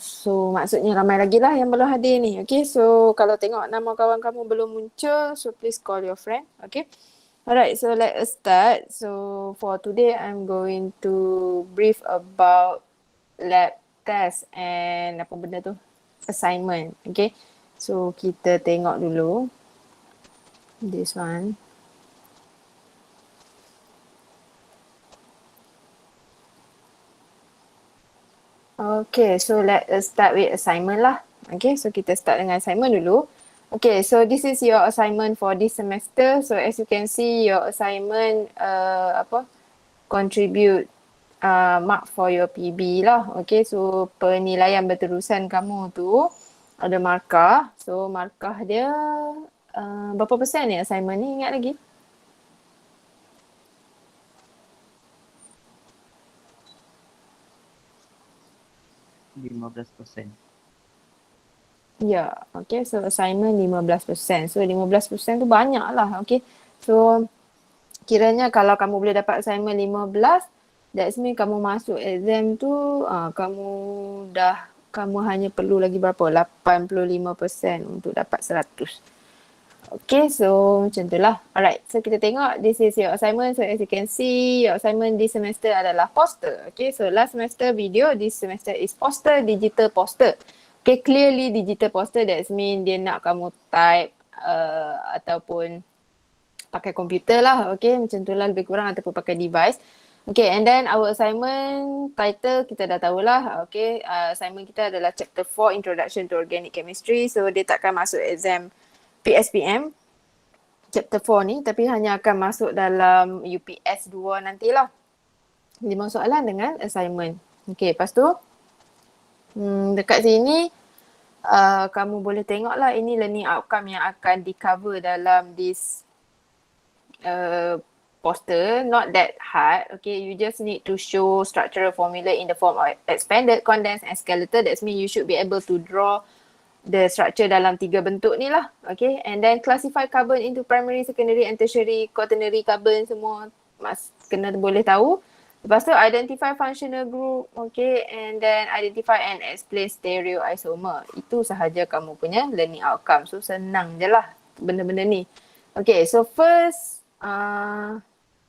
So maksudnya ramai lagi lah yang belum hadir ni. Okay, so kalau tengok nama kawan kamu belum muncul, so please call your friend. Okay. Alright, so let us start. So for today, I'm going to brief about lab test and apa benda tu? Assignment. Okay. So kita tengok dulu. This one. Okay, so let us start with assignment lah. Okay, so kita start dengan assignment dulu. Okay, so this is your assignment for this semester. So as you can see, your assignment contribute mark for your PB lah. Okay, so penilaian berterusan kamu tu ada markah. So markah dia berapa persen ni assignment ni, ingat lagi? %15. Ya, okay. So assignment 15%. So 15% tu banyak lah, okay. So kiranya kalau kamu boleh dapat assignment 15, that's mean kamu masuk exam tu, kamu hanya perlu lagi berapa? 85% untuk dapat 100. Okay, so macam tu lah. Alright, so kita tengok this is your assignment. So as you can see, your assignment this semester adalah poster. Okay, so last semester video, this semester is poster, digital poster. Okay, clearly digital poster, that mean dia nak kamu type ataupun pakai komputer lah. Okay, macam tu lah lebih kurang, ataupun pakai device. Okay, and then our assignment title kita dah tahulah. Okay, assignment kita adalah chapter 4 Introduction to Organic Chemistry. So dia takkan masuk exam PSPM chapter 4 ni, tapi hanya akan masuk dalam UPS 2 nantilah. 5 soalan dengan assignment. Okay, lepas tu dekat sini kamu boleh tengok lah, ini learning outcome yang akan di cover dalam this poster. Not that hard. Okay, you just need to show structural formula in the form of expanded, condensed and skeletal. That means you should be able to draw the structure dalam 3 bentuk ni lah. Okay, and then classify carbon into primary, secondary and tertiary, quaternary carbon, semua kena boleh tahu. Lepas tu identify functional group, okay, and then identify and explain stereoisomer. Itu sahaja kamu punya learning outcome. So senang je lah benda-benda ni. Okay, so first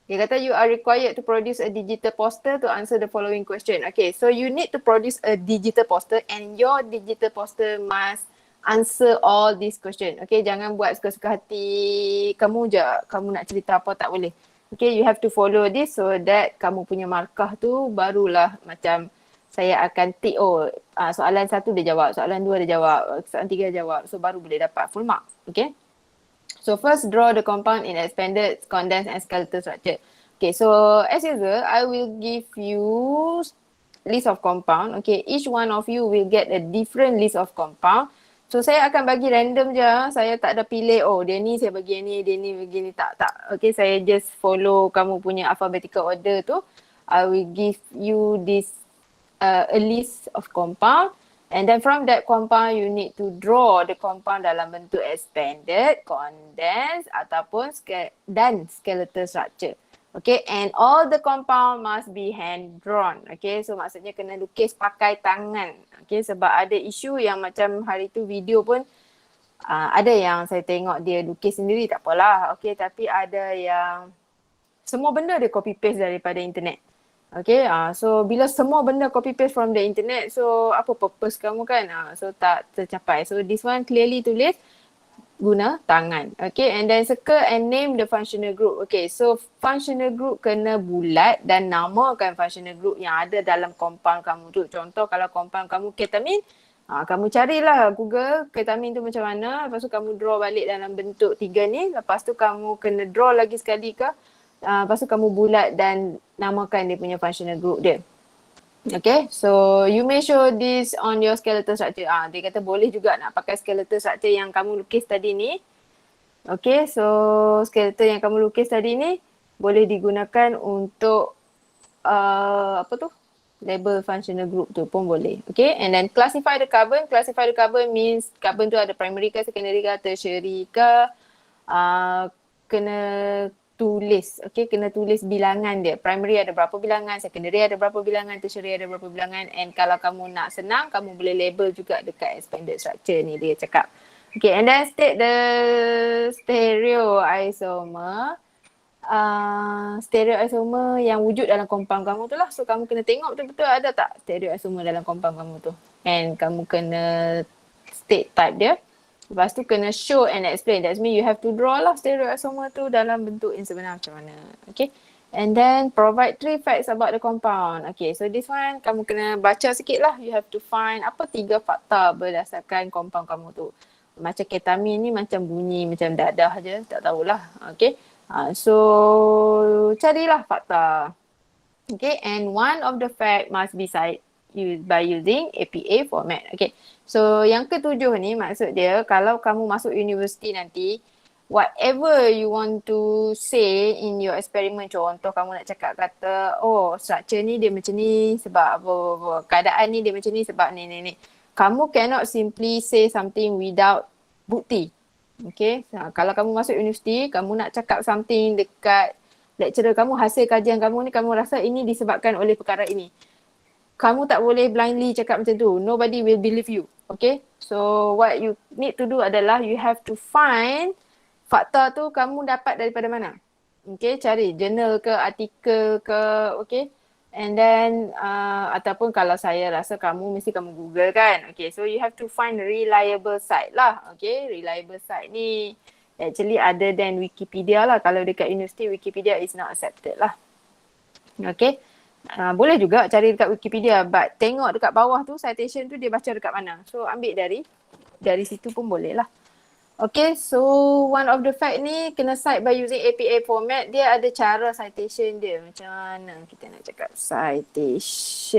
dia kata you are required to produce a digital poster to answer the following question. Okay, so you need to produce a digital poster and your digital poster must answer all these question. Okay, jangan buat suka-suka hati kamu je, kamu nak cerita apa tak boleh. Okay, you have to follow this so that kamu punya markah tu barulah macam saya akan tick, soalan 1 dia jawab, soalan 2 dia jawab, soalan 3 dia jawab. So baru boleh dapat full mark. Okay. So first draw the compound in expanded, condensed and skeletal structure. Okay, so as usual, I will give you list of compound. Okay, each one of you will get a different list of compound. So saya akan bagi random je. Saya tak ada pilih, dia ni saya bagi ni, dia ni begini, tak. Okay, saya just follow kamu punya alphabetical order tu. I will give you this a list of compound. And then from that compound, you need to draw the compound dalam bentuk expanded, condensed ataupun dan skeletal structure. Okay, and all the compound must be hand drawn. Okay, so maksudnya kena lukis pakai tangan. Okay, sebab ada isu yang macam hari tu video pun ada yang saya tengok dia lukis sendiri, tak apalah. Okay, tapi ada yang semua benda dia copy paste daripada internet. Okay, so bila semua benda copy paste from the internet, so apa purpose kamu kan? So tak tercapai. So this one clearly tulis guna tangan. Okay, and then circle and name the functional group. Okay, so functional group kena bulat dan namakan functional group yang ada dalam compound kamu tu. Contoh kalau compound kamu ketamin, kamu carilah Google ketamin tu macam mana. Lepas tu kamu draw balik dalam bentuk 3 ni. Lepas tu kamu kena draw lagi sekali ke. Lepas tu kamu bulat dan namakan dia punya functional group dia. Okay, so you may show this on your skeletal structure. Dia kata boleh juga nak pakai skeletal structure yang kamu lukis tadi ni. Okay, so skeletal yang kamu lukis tadi ni boleh digunakan untuk label functional group tu pun boleh. Okay, and then classify the carbon. Classify the carbon means carbon tu ada primary ke, secondary ke, tertiary ke. Kena tulis. Okay, kena tulis bilangan dia. Primary ada berapa bilangan, secondary ada berapa bilangan, tertiary ada berapa bilangan. And kalau kamu nak senang, kamu boleh label juga dekat expanded structure ni, dia cakap. Okay, and then state the stereoisomer. Stereoisomer yang wujud dalam compound kamu tu lah. So kamu kena tengok betul-betul ada tak stereoisomer dalam compound kamu tu. And kamu kena state type dia. Lepas tu kena show and explain. That means you have to draw lah stereoisomer tu dalam bentuk yang sebenar macam mana. Okay. And then provide 3 facts about the compound. Okay, so this one kamu kena baca sikit lah. You have to find apa 3 fakta berdasarkan compound kamu tu. Macam ketamin ni macam bunyi macam dadah je. Tak tahulah. Okay. So carilah fakta. Okay, and one of the fact must be cited by using APA format. Okay, so yang ketujuh ni maksud dia kalau kamu masuk universiti nanti, whatever you want to say in your experiment, contoh kamu nak cakap kata, oh structure ni dia macam ni sebab apa, keadaan ni dia macam ni sebab ni. Kamu cannot simply say something without bukti. Okay, kalau kamu masuk universiti, kamu nak cakap something dekat lecturer kamu, hasil kajian kamu ni kamu rasa ini disebabkan oleh perkara ini. Kamu tak boleh blindly cakap macam tu. Nobody will believe you. Okay, so what you need to do adalah you have to find fakta tu kamu dapat daripada mana. Okay, cari jurnal ke, artikel ke, okay. And then ataupun kalau saya rasa kamu mesti kamu Google kan. Okay, so you have to find reliable site lah. Okay, reliable site ni actually other than Wikipedia lah. Kalau dekat universiti Wikipedia is not accepted lah. Okay, boleh juga cari dekat Wikipedia, but tengok dekat bawah tu citation tu dia baca dekat mana. So ambil dari situ pun boleh lah. Okay, so one of the fact ni kena cite by using APA format. Dia ada cara citation dia. Macam mana kita nak cakap citation.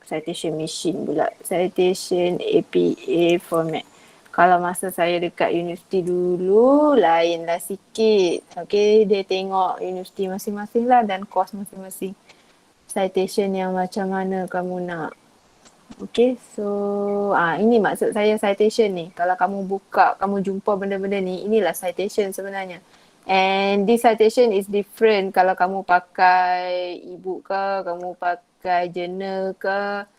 Citation machine pula. Citation APA format. Kalau masa saya dekat universiti dulu, lainlah sikit. Okay, dia tengok universiti masing-masing lah dan course masing-masing. Citation yang macam mana kamu nak. Okay, so ini maksud saya citation ni. Kalau kamu buka, kamu jumpa benda-benda ni, inilah citation sebenarnya. And this citation is different kalau kamu pakai e-book ke, kamu pakai journal ke,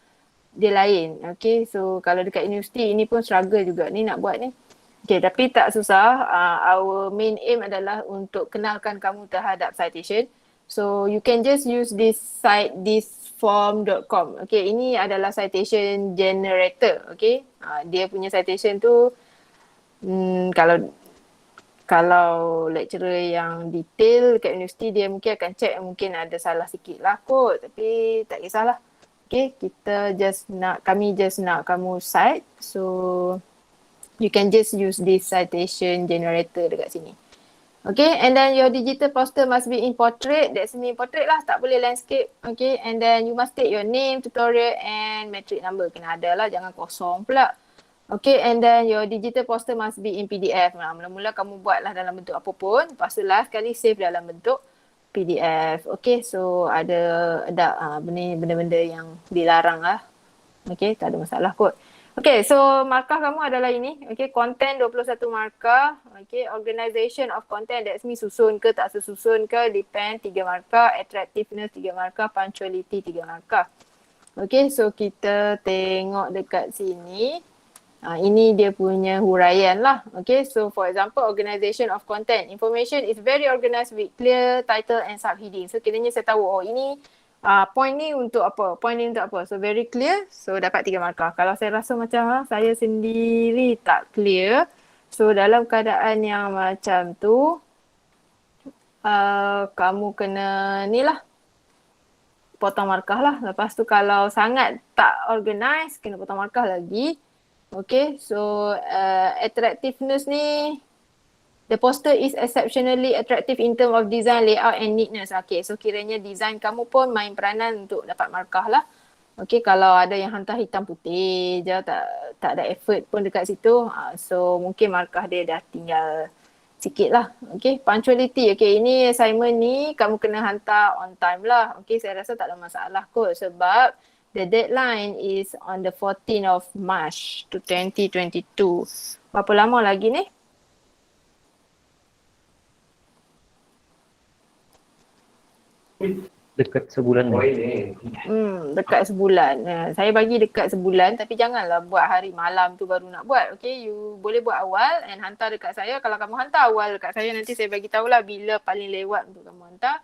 dia lain. Okay, so kalau dekat universiti ini pun struggle juga ni nak buat ni. Okay, tapi tak susah. Our main aim adalah untuk kenalkan kamu terhadap citation. So you can just use this site, thisform.com. Okay, ini adalah citation generator. Okay, dia punya citation tu kalau lecturer yang detail dekat universiti dia mungkin akan check, mungkin ada salah sikit lah kot, tapi tak kisahlah. Okay, kami just nak kamu cite, so you can just use this citation generator dekat sini. Okay, and then your digital poster must be in portrait. That's mean portrait lah, tak boleh landscape. Okay, and then you must take your name, tutorial and metric number. Kena ada lah, jangan kosong pula. Okay, and then your digital poster must be in PDF. Mula-mula kamu buatlah dalam bentuk apa pun. Lepas tu last kali save dalam bentuk PDF. Okay, so ada benda-benda yang dilarang lah. Okay, tak ada masalah kot. Okay, so markah kamu adalah ini. Okay, content 21 markah. Okay, organization of content, that means susun ke tak sesusun ke, depend 3 markah, attractiveness 3 markah, punctuality 3 markah. Okay, so kita tengok dekat sini. Ini dia punya huraian lah. Okay, so for example, organization of content. Information is very organized with clear title and subheading. So kiranya saya tahu, oh ini point ni untuk apa, point ni untuk apa. So very clear, so dapat 3 markah. Kalau saya rasa macam saya sendiri tak clear, so dalam keadaan yang macam tu, kamu kena ni lah, potong markah lah. Lepas tu kalau sangat tak organize, kena potong markah lagi. Okay, so attractiveness ni, the poster is exceptionally attractive in terms of design, layout and neatness. Okay, so kiranya design kamu pun main peranan untuk dapat markah lah. Okay, kalau ada yang hantar hitam putih je, tak ada effort pun dekat situ, so mungkin markah dia dah tinggal sikit lah. Okay, punctuality. Okay, ini assignment ni kamu kena hantar on time lah. Okay, saya rasa tak ada masalah kot sebab the deadline is on the 14th of March to 2022. Berapa lama lagi ni? Dekat sebulan ni. Dekat sebulan. Saya bagi dekat sebulan tapi janganlah buat hari malam tu baru nak buat. Okay, you boleh buat awal and hantar dekat saya. Kalau kamu hantar awal dekat saya, nanti saya bagi tahulah bila paling lewat untuk kamu hantar.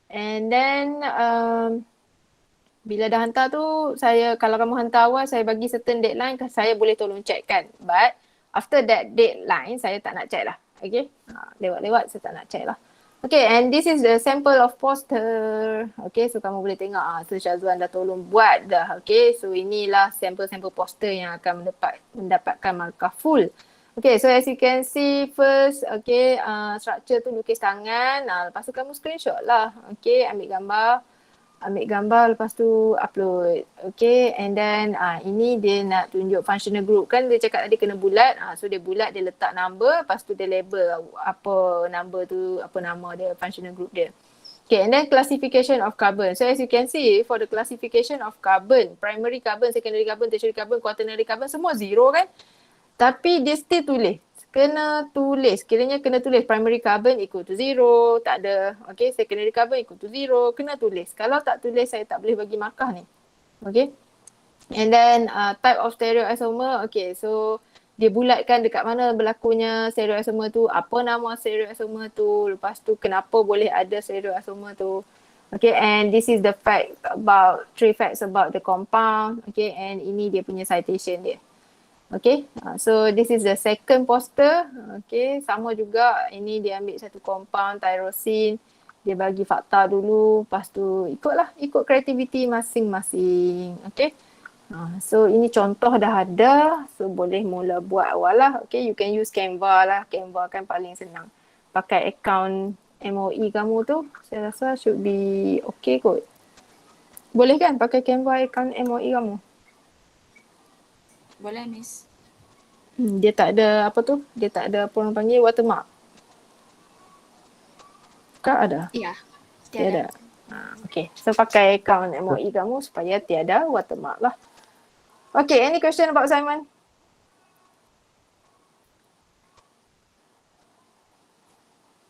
And then bila dah hantar tu, kalau kamu hantar awal, saya bagi certain deadline, saya boleh tolong check kan. But after that deadline, saya tak nak check lah. Okay, lewat-lewat saya tak nak check lah. Okay, and this is the sample of poster. Okay, so kamu boleh tengok so Syazwan dah tolong buat dah. Okay, so inilah sampel-sampel poster yang akan mendapatkan markah full. Okay, so as you can see first, okay, structure tu lukis tangan. Lepas tu kamu screenshot lah. Okay, ambil gambar lepas tu upload. Okay, and then ini dia nak tunjuk functional group. Kan dia cakap tadi kena bulat. So dia bulat, dia letak number, lepas tu dia label apa number tu, apa nama dia, functional group dia. Okay, and then classification of carbon. So as you can see, for the classification of carbon, primary carbon, secondary carbon, tertiary carbon, quaternary carbon, semua zero kan? Tapi dia still tulis. Kiranya kena tulis primary carbon equal to 0, tak ada. Okay, secondary carbon equal to 0, kena tulis. Kalau tak tulis, saya tak boleh bagi markah ni. Okay. And then type of stereoisomer, okay, so dia bulatkan dekat mana berlakunya stereoisomer tu, apa nama stereoisomer tu, lepas tu kenapa boleh ada stereoisomer tu. Okay, and this is the three facts about the compound. Okay, and ini dia punya citation dia. Okay, so this is the second poster. Okay, sama juga, ini dia ambil satu compound tyrosin, dia bagi fakta dulu, lepas tu ikut kreativiti masing-masing. Okay, so ini contoh dah ada, so boleh mula buat awal lah. Okay, you can use Canva lah, Canva kan paling senang. Pakai account MOE kamu tu, saya rasa should be okay kot. Boleh kan pakai Canva account MOE kamu? Boleh, Miss. Dia tak ada apa tu? Dia tak ada apa orang panggil watermark. Kak ada? Ya, Tiada. Okay, so pakai account MOE kamu supaya tiada watermark lah. Okay, any question about Simon?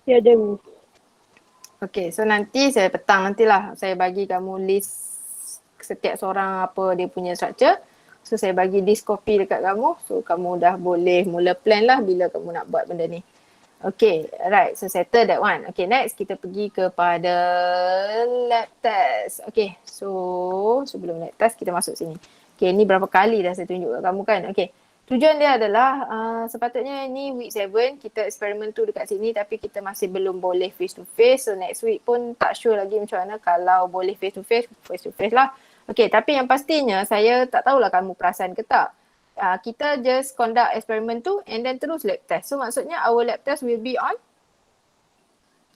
Tiada. Okay, so nanti petang nantilah saya bagi kamu list setiap seorang apa dia punya structure. So saya bagi disk copy dekat kamu. So kamu dah boleh mula plan lah bila kamu nak buat benda ni. Okay, right. So settle that one. Okay, next kita pergi kepada lab test. Okay, so sebelum lab test kita masuk sini. Okay, ni berapa kali dah saya tunjuk kat kamu kan. Okay, tujuan dia adalah sepatutnya ni week 7 kita eksperimen tu dekat sini tapi kita masih belum boleh face to face. So next week pun tak sure lagi macam mana, kalau boleh face to face lah. Okay, tapi yang pastinya saya tak tahulah kamu perasan ke tak. Kita just conduct eksperimen tu and then terus lab test. So maksudnya our lab test will be on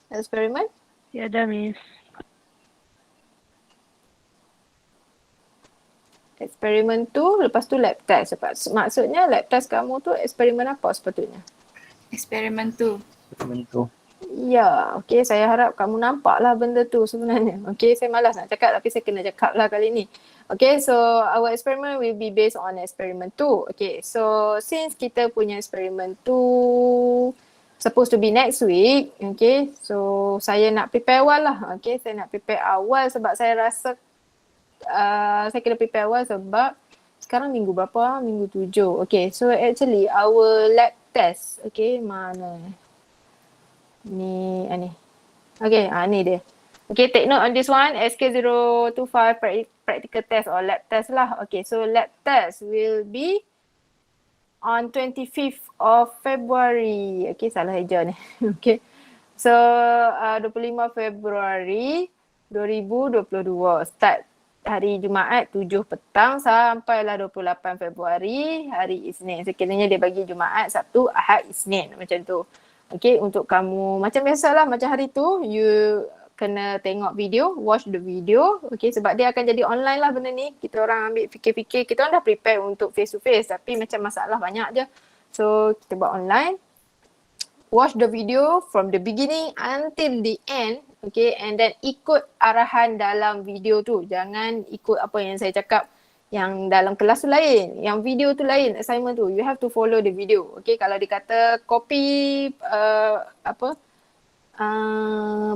eksperimen. Tiada, Miss. Eksperimen tu lepas tu lab test. Maksudnya lab test kamu tu eksperimen apa sepatutnya? Eksperimen tu. Ya, okay, saya harap kamu nampak lah benda tu sebenarnya. Okay, saya malas nak cakap tapi saya kena cakap lah kali ni. Okay, so our experiment will be based on experiment 2. Okay, so since kita punya experiment 2 supposed to be next week, okay, so saya nak prepare awal lah. Okay, saya nak prepare awal sebab saya rasa saya kena prepare awal sebab sekarang minggu berapa? Minggu 7. Okay, so actually our lab test, okay, mana ni okay, ni dia. Okay, take note on this one, SK025 practical test or lab test lah. Okay, so lab test will be on 25th of February. Okay, salah eja ni. Okay, so 25 Februari 2022, start hari Jumaat 7 petang sampailah 28 Februari hari Isnin. Sekiranya dia bagi Jumaat, Sabtu, Ahad, Isnin macam tu. Okay, untuk kamu macam biasalah, macam hari tu you kena tengok video, watch the video. Okay, sebab dia akan jadi online lah benda ni. Kita orang ambil fikir-fikir, kita orang dah prepare untuk face to face tapi macam masalah banyak je. So kita buat online. Watch the video from the beginning until the end. Okay, and then ikut arahan dalam video tu. Jangan ikut apa yang saya cakap yang dalam kelas tu lain, yang video tu lain, assignment tu. You have to follow the video. Okay, kalau dikata copy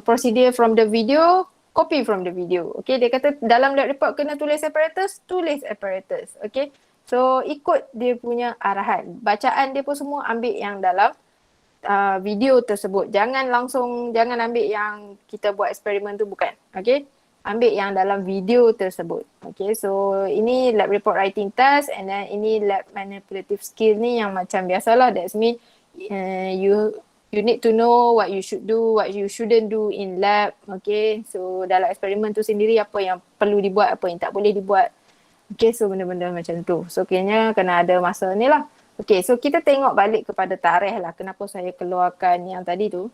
procedure from the video, copy from the video. Okay, dia kata dalam lab report kena tulis apparatus, tulis apparatus. Okay, so ikut dia punya arahan. Bacaan dia pun semua ambil yang dalam video tersebut. Jangan ambil yang kita buat eksperimen tu, bukan. Okay, ambil yang dalam video tersebut. Okay, so ini lab report writing task and then ini lab manipulative skill ni yang macam biasalah. That's mean you need to know what you should do, what you shouldn't do in lab. Okay, so dalam eksperimen tu sendiri apa yang perlu dibuat, apa yang tak boleh dibuat. Okay, so benda-benda macam tu. So kayaknya kena ada masa ni lah. Okay, so kita tengok balik kepada tarikh lah. Kenapa saya keluarkan yang tadi tu.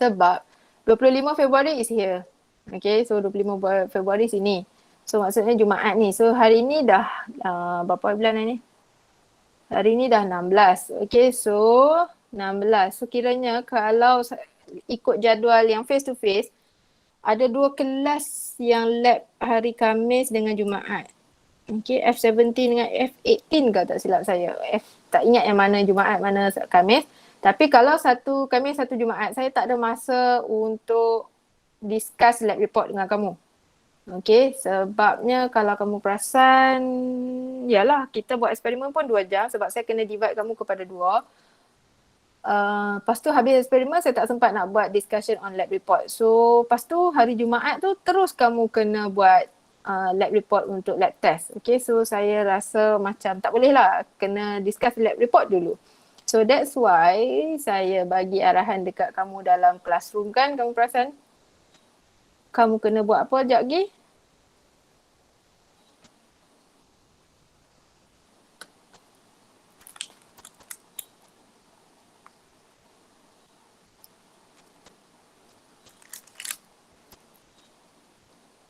Sebab 25 Februari is here. Okay, so 25 Februari sini. So maksudnya Jumaat ni. So hari ni dah berapa bulan ni? Hari ni dah 16. Okay, so 16. So kiranya kalau ikut jadual yang face to face, ada 2 kelas yang lab hari Khamis dengan Jumaat. Okay, F17 dengan F18 ke tak silap saya. Tak ingat yang mana Jumaat, mana Khamis. Tapi kalau satu Khamis, satu Jumaat, saya tak ada masa untuk discuss lab report dengan kamu. Okay, sebabnya kalau kamu perasan, yalah kita buat eksperimen pun 2 jam sebab saya kena divide kamu kepada 2. Lepas tu habis eksperimen saya tak sempat nak buat discussion on lab report. So lepas tu hari Jumaat tu terus kamu kena buat lab report untuk lab test. Okay, so saya rasa macam tak boleh lah, kena discuss lab report dulu. So that's why saya bagi arahan dekat kamu dalam classroom kan, kamu perasan? Kamu kena buat apa sekejap lagi?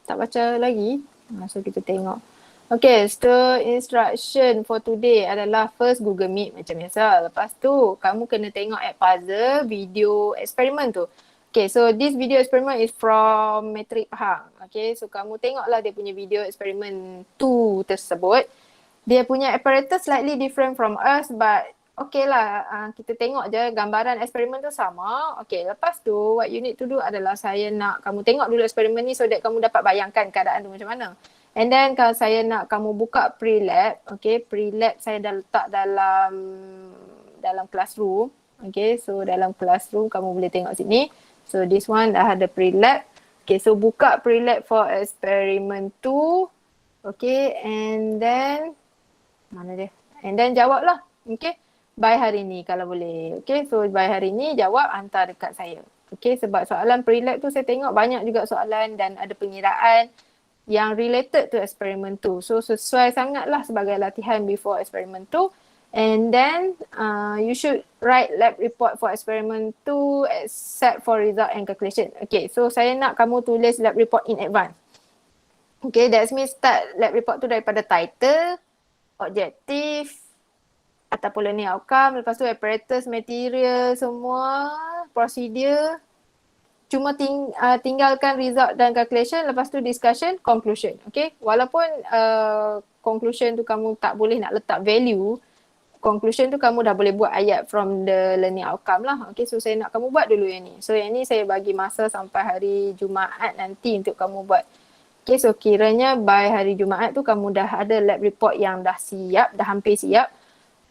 Tak baca lagi. So kita tengok. Okay, so instruction for today adalah first Google Meet macam biasa. Lepas tu kamu kena tengok app puzzle, video eksperimen tu. Okay, so this video experiment is from Metrik Pahang. Okay, so kamu tengoklah dia punya video eksperimen 2 tersebut. Dia punya apparatus slightly different from us but okay lah, kita tengok je gambaran eksperimen tu sama. Okay, lepas tu what you need to do adalah saya nak kamu tengok dulu eksperimen ni so that kamu dapat bayangkan keadaan tu macam mana. And then kalau saya nak kamu buka pre-lab, okay, pre-lab saya dah letak dalam classroom. Okay, so dalam classroom kamu boleh tengok sini. So this one dah ada pre-lab. Okay, so buka pre-lab for experiment 2. Okay, and then mana dia? And then jawablah. Okay, by hari ni kalau boleh. Okay, so by hari ni jawab hantar dekat saya. Okay, sebab soalan pre-lab tu saya tengok banyak juga soalan dan ada pengiraan yang related to experiment 2. So sesuai sangatlah sebagai latihan before experiment 2. And then you should write lab report for experiment 2 except for result and calculation. Okay, so saya nak kamu tulis lab report in advance. Okay, that means start lab report tu daripada title, objektif, ataupun learning outcome, lepas tu apparatus, material, semua, procedure. Cuma tinggalkan result dan calculation, lepas tu discussion, conclusion. Okay, walaupun conclusion tu kamu tak boleh nak letak value, conclusion tu kamu dah boleh buat ayat from the learning outcome lah. Okay, so saya nak kamu buat dulu yang ni. So yang ni saya bagi masa sampai hari Jumaat nanti untuk kamu buat. Okay, so kiranya by hari Jumaat tu kamu dah ada lab report yang dah siap, dah hampir siap.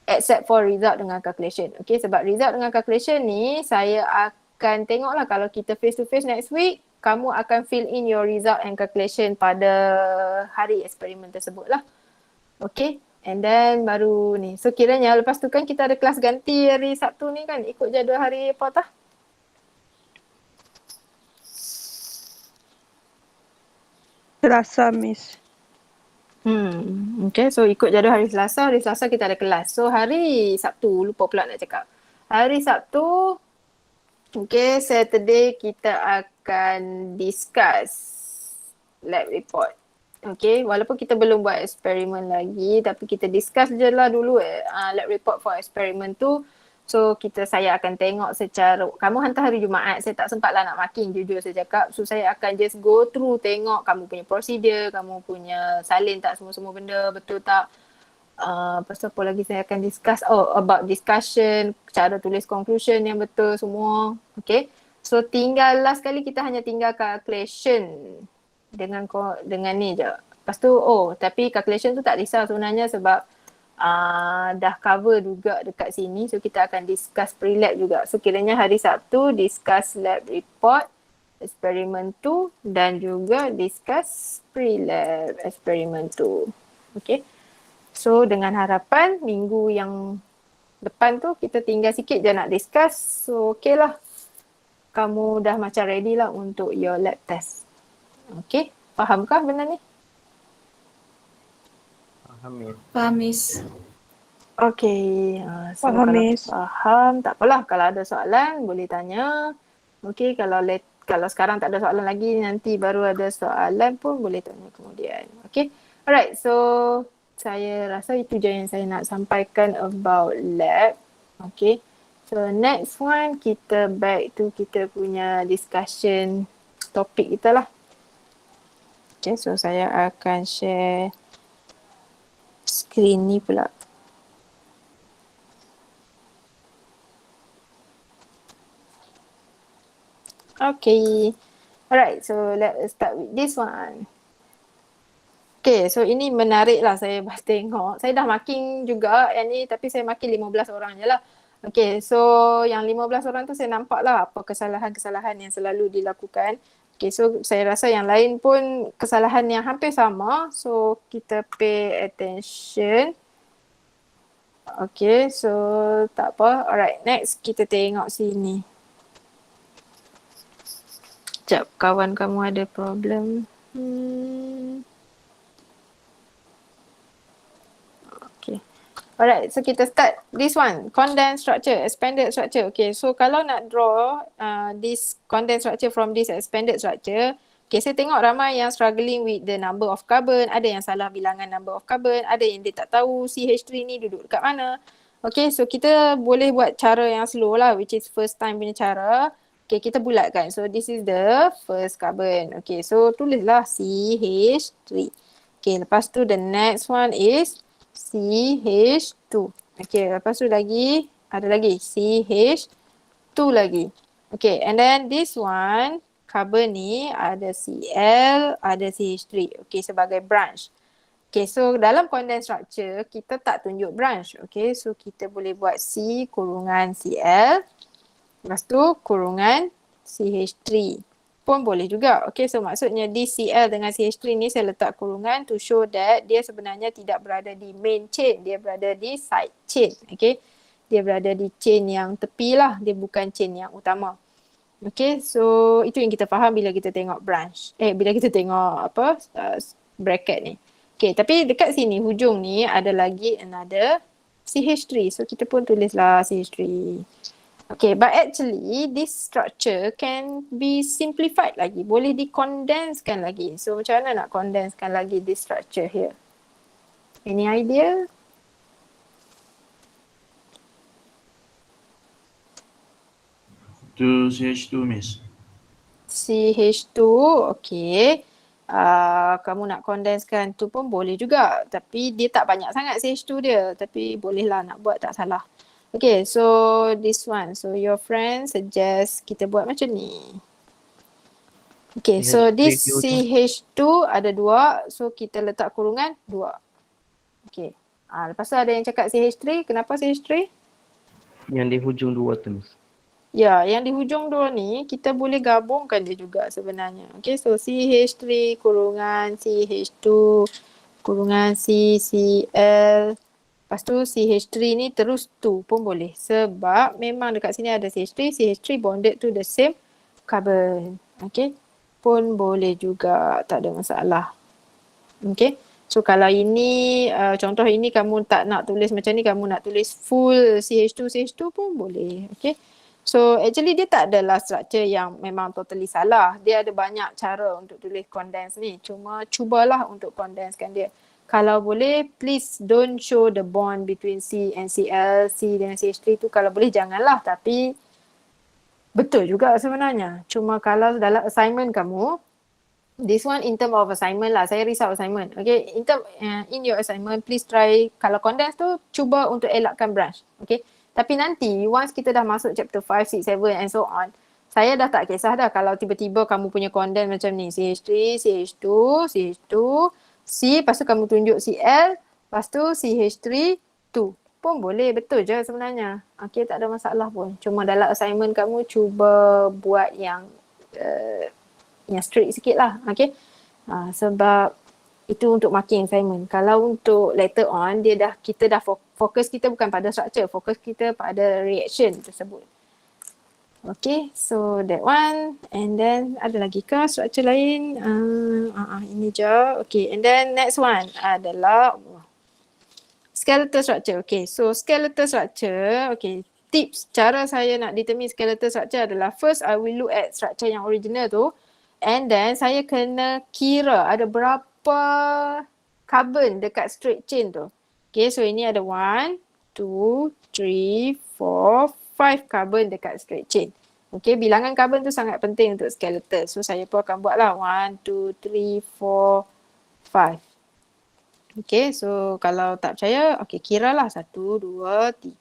Except for result dengan calculation. Okay, sebab result dengan calculation ni saya akan tengoklah kalau kita face to face next week, kamu akan fill in your result and calculation pada hari eksperimen tersebut lah. Okay, and then baru ni. So kiranya lepas tu kan kita ada kelas ganti hari Sabtu ni kan, ikut jadual hari apa tah? Selasa, Miss. Okay, so ikut jadual hari Selasa kita ada kelas. So hari Sabtu, lupa pula nak cakap. Hari Sabtu, okay, Saturday kita akan discuss lab report. Okay, walaupun kita belum buat eksperimen lagi, tapi kita discuss je lah dulu lab report for eksperimen tu. So saya akan tengok secara, kamu hantar hari Jumaat, saya tak sempat lah nak marking, jujur saya cakap. So saya akan just go through, tengok kamu punya prosedur, kamu punya salin tak semua-semua benda, betul tak. Lepas tu apa lagi saya akan discuss, about discussion, cara tulis conclusion yang betul semua. Okay, So tinggal last kali kita hanya tinggal calculation dengan ni je. Lepas tu tapi calculation tu tak risau sebenarnya sebab dah cover juga dekat sini. So kita akan discuss pre-lab juga. So kiranya hari Sabtu discuss lab report, eksperimen 2 dan juga discuss pre-lab eksperimen 2. Okay. So dengan harapan minggu yang depan tu kita tinggal sikit je nak discuss. So okay lah. Kamu dah macam ready lah untuk your lab test. Okay. Fahamkah benda ni? Faham ya. Faham, Miss. Okay. So Faham, kalau Miss. faham, tak apalah. Kalau ada soalan boleh tanya. Okay. Kalau sekarang tak ada soalan lagi, nanti baru ada soalan pun boleh tanya kemudian. Okay. Alright. So saya rasa itu je yang saya nak sampaikan about lab. Okay. So next one kita back to kita punya discussion topik kita lah. Okay, so saya akan share screen ni pula. Okay. Alright, so let's start with this one. Okay, so ini menarik lah saya tengok. Saya dah marking juga yang ni tapi saya marking 15 orang je lah. Okay, so yang 15 orang tu saya nampak lah apa kesalahan-kesalahan yang selalu dilakukan. Okay, so saya rasa yang lain pun kesalahan yang hampir sama. So kita pay attention. Okay, so tak apa. Alright, next kita tengok sini. Sekejap, kawan kamu ada problem. Okay. Alright, so kita start this one, condensed structure, expanded structure. Okay, so kalau nak draw this condensed structure from this expanded structure, okay, saya tengok ramai yang struggling with the number of carbon, ada yang salah bilangan number of carbon, ada yang dia tak tahu CH3 ni duduk dekat mana. Okay, so kita boleh buat cara yang slow lah, which is first time punya cara. Okay, kita bulatkan. So this is the first carbon. Okay, so tulislah CH3. Okay, lepas tu the next one is CH2. Okay, lepas tu lagi, ada lagi CH2 lagi. Okay, and then this one, carbon ni ada Cl, ada CH3. Okay, sebagai branch. Okay, so dalam condensed structure, kita tak tunjuk branch. Okay, so kita boleh buat C kurungan Cl. Lepas tu kurungan CH3 pun boleh juga. Okay, so maksudnya di Cl dengan CH3 ni saya letak kurungan to show that dia sebenarnya tidak berada di main chain. Dia berada di side chain. Okay, dia berada di chain yang tepi lah. Dia bukan chain yang utama. Okay, so itu yang kita faham bila kita tengok branch. Bila kita tengok bracket ni. Okay, tapi dekat sini hujung ni ada lagi another CH3. So kita pun tulislah CH3. Okay, but actually this structure can be simplified lagi. Boleh dikondensekan lagi. So macam mana nak kondensekan lagi this structure here? Any idea? To CH2, Miss. CH2, okay. Kamu nak kondenskan tu pun boleh juga. Tapi dia tak banyak sangat CH2 dia. Tapi bolehlah nak buat, tak salah. Okay, so this one. So your friend suggest kita buat macam ni. Okay, so this CH2 ada 2. So kita letak kurungan 2. Okay. Lepas tu ada yang cakap CH3. Kenapa CH3? Yang di hujung 2 tu, Miss. Ya, yang di hujung 2 ni kita boleh gabungkan dia juga sebenarnya. Okay, so CH3 kurungan CH2 kurungan CCl. Lepas tu CH3 ni terus 2 pun boleh. Sebab memang dekat sini ada CH3. CH3 bonded to the same carbon. Okay. Pun boleh juga. Tak ada masalah. Okay. So kalau ini, contoh ini kamu tak nak tulis macam ni. Kamu nak tulis full CH2 pun boleh. Okay. So actually dia tak adalah structure yang memang totally salah. Dia ada banyak cara untuk tulis condense ni. Cuma cubalah untuk condensekan dia. Kalau boleh, please don't show the bond between C and Cl, C dengan CH3 tu kalau boleh janganlah. Tapi betul juga sebenarnya. Cuma kalau dalam assignment kamu, this one in term of assignment lah. Saya risau assignment. Okay, in your assignment, please try kalau condense tu, cuba untuk elakkan branch. Okay, tapi nanti once kita dah masuk chapter 5, 6, 7 and so on, saya dah tak kisah dah kalau tiba-tiba kamu punya condense macam ni. CH3, CH2, CH2, C, lepas tu kamu tunjuk Cl, lepas tu CH3, 2. Pun boleh, betul je sebenarnya. Okay, tak ada masalah pun. Cuma dalam assignment kamu cuba buat yang strict sikit lah. Okay. Sebab itu untuk marking assignment. Kalau untuk later on, kita dah fokus kita bukan pada structure. Fokus kita pada reaction tersebut. Okay, so that one. And then ada lagi ke structure lain? Ini je. Okay, and then next one adalah skeletal structure. Okay, so skeletal structure. Okay, tips cara saya nak determine skeletal structure adalah first I will look at structure yang original tu. And then saya kena kira ada berapa carbon dekat straight chain tu. Okay, so ini ada 1, 2, 3, 4, 5 carbon dekat straight chain. Okay, bilangan carbon tu sangat penting untuk skeletal. So saya pun akan buat lah 1, 2, 3, 4, 5. Okay, so kalau tak percaya, okay, kira lah 1, 2,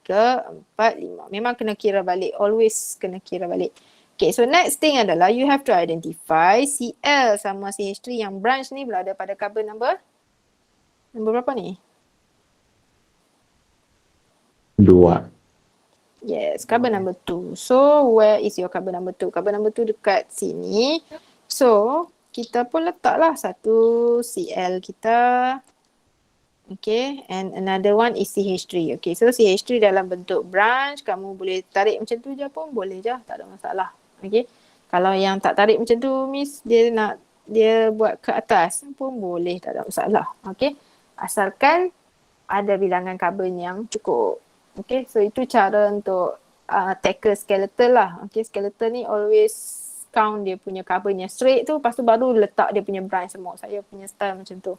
3, 4, 5. Memang kena kira balik. Always kena kira balik. Okay, so next thing adalah you have to identify Cl sama CH3 yang branch ni berada pada carbon number berapa ni? 2. Yes, carbon number 2. So, where is your carbon number 2? Carbon number 2 dekat sini. So, kita pun letaklah satu Cl kita. Okay, and another one is CH3. Okay, so CH3 dalam bentuk branch, kamu boleh tarik macam tu je pun boleh je, tak ada masalah. Okay, kalau yang tak tarik macam tu, Miss, dia buat ke atas pun boleh, tak ada masalah. Okay, asalkan ada bilangan carbon yang cukup. Okay, so itu cara untuk tackle skeletal lah. Okay, skeletal ni always count dia punya carbon yang straight tu, lepas tu baru letak dia punya branch semua. Saya punya style macam tu.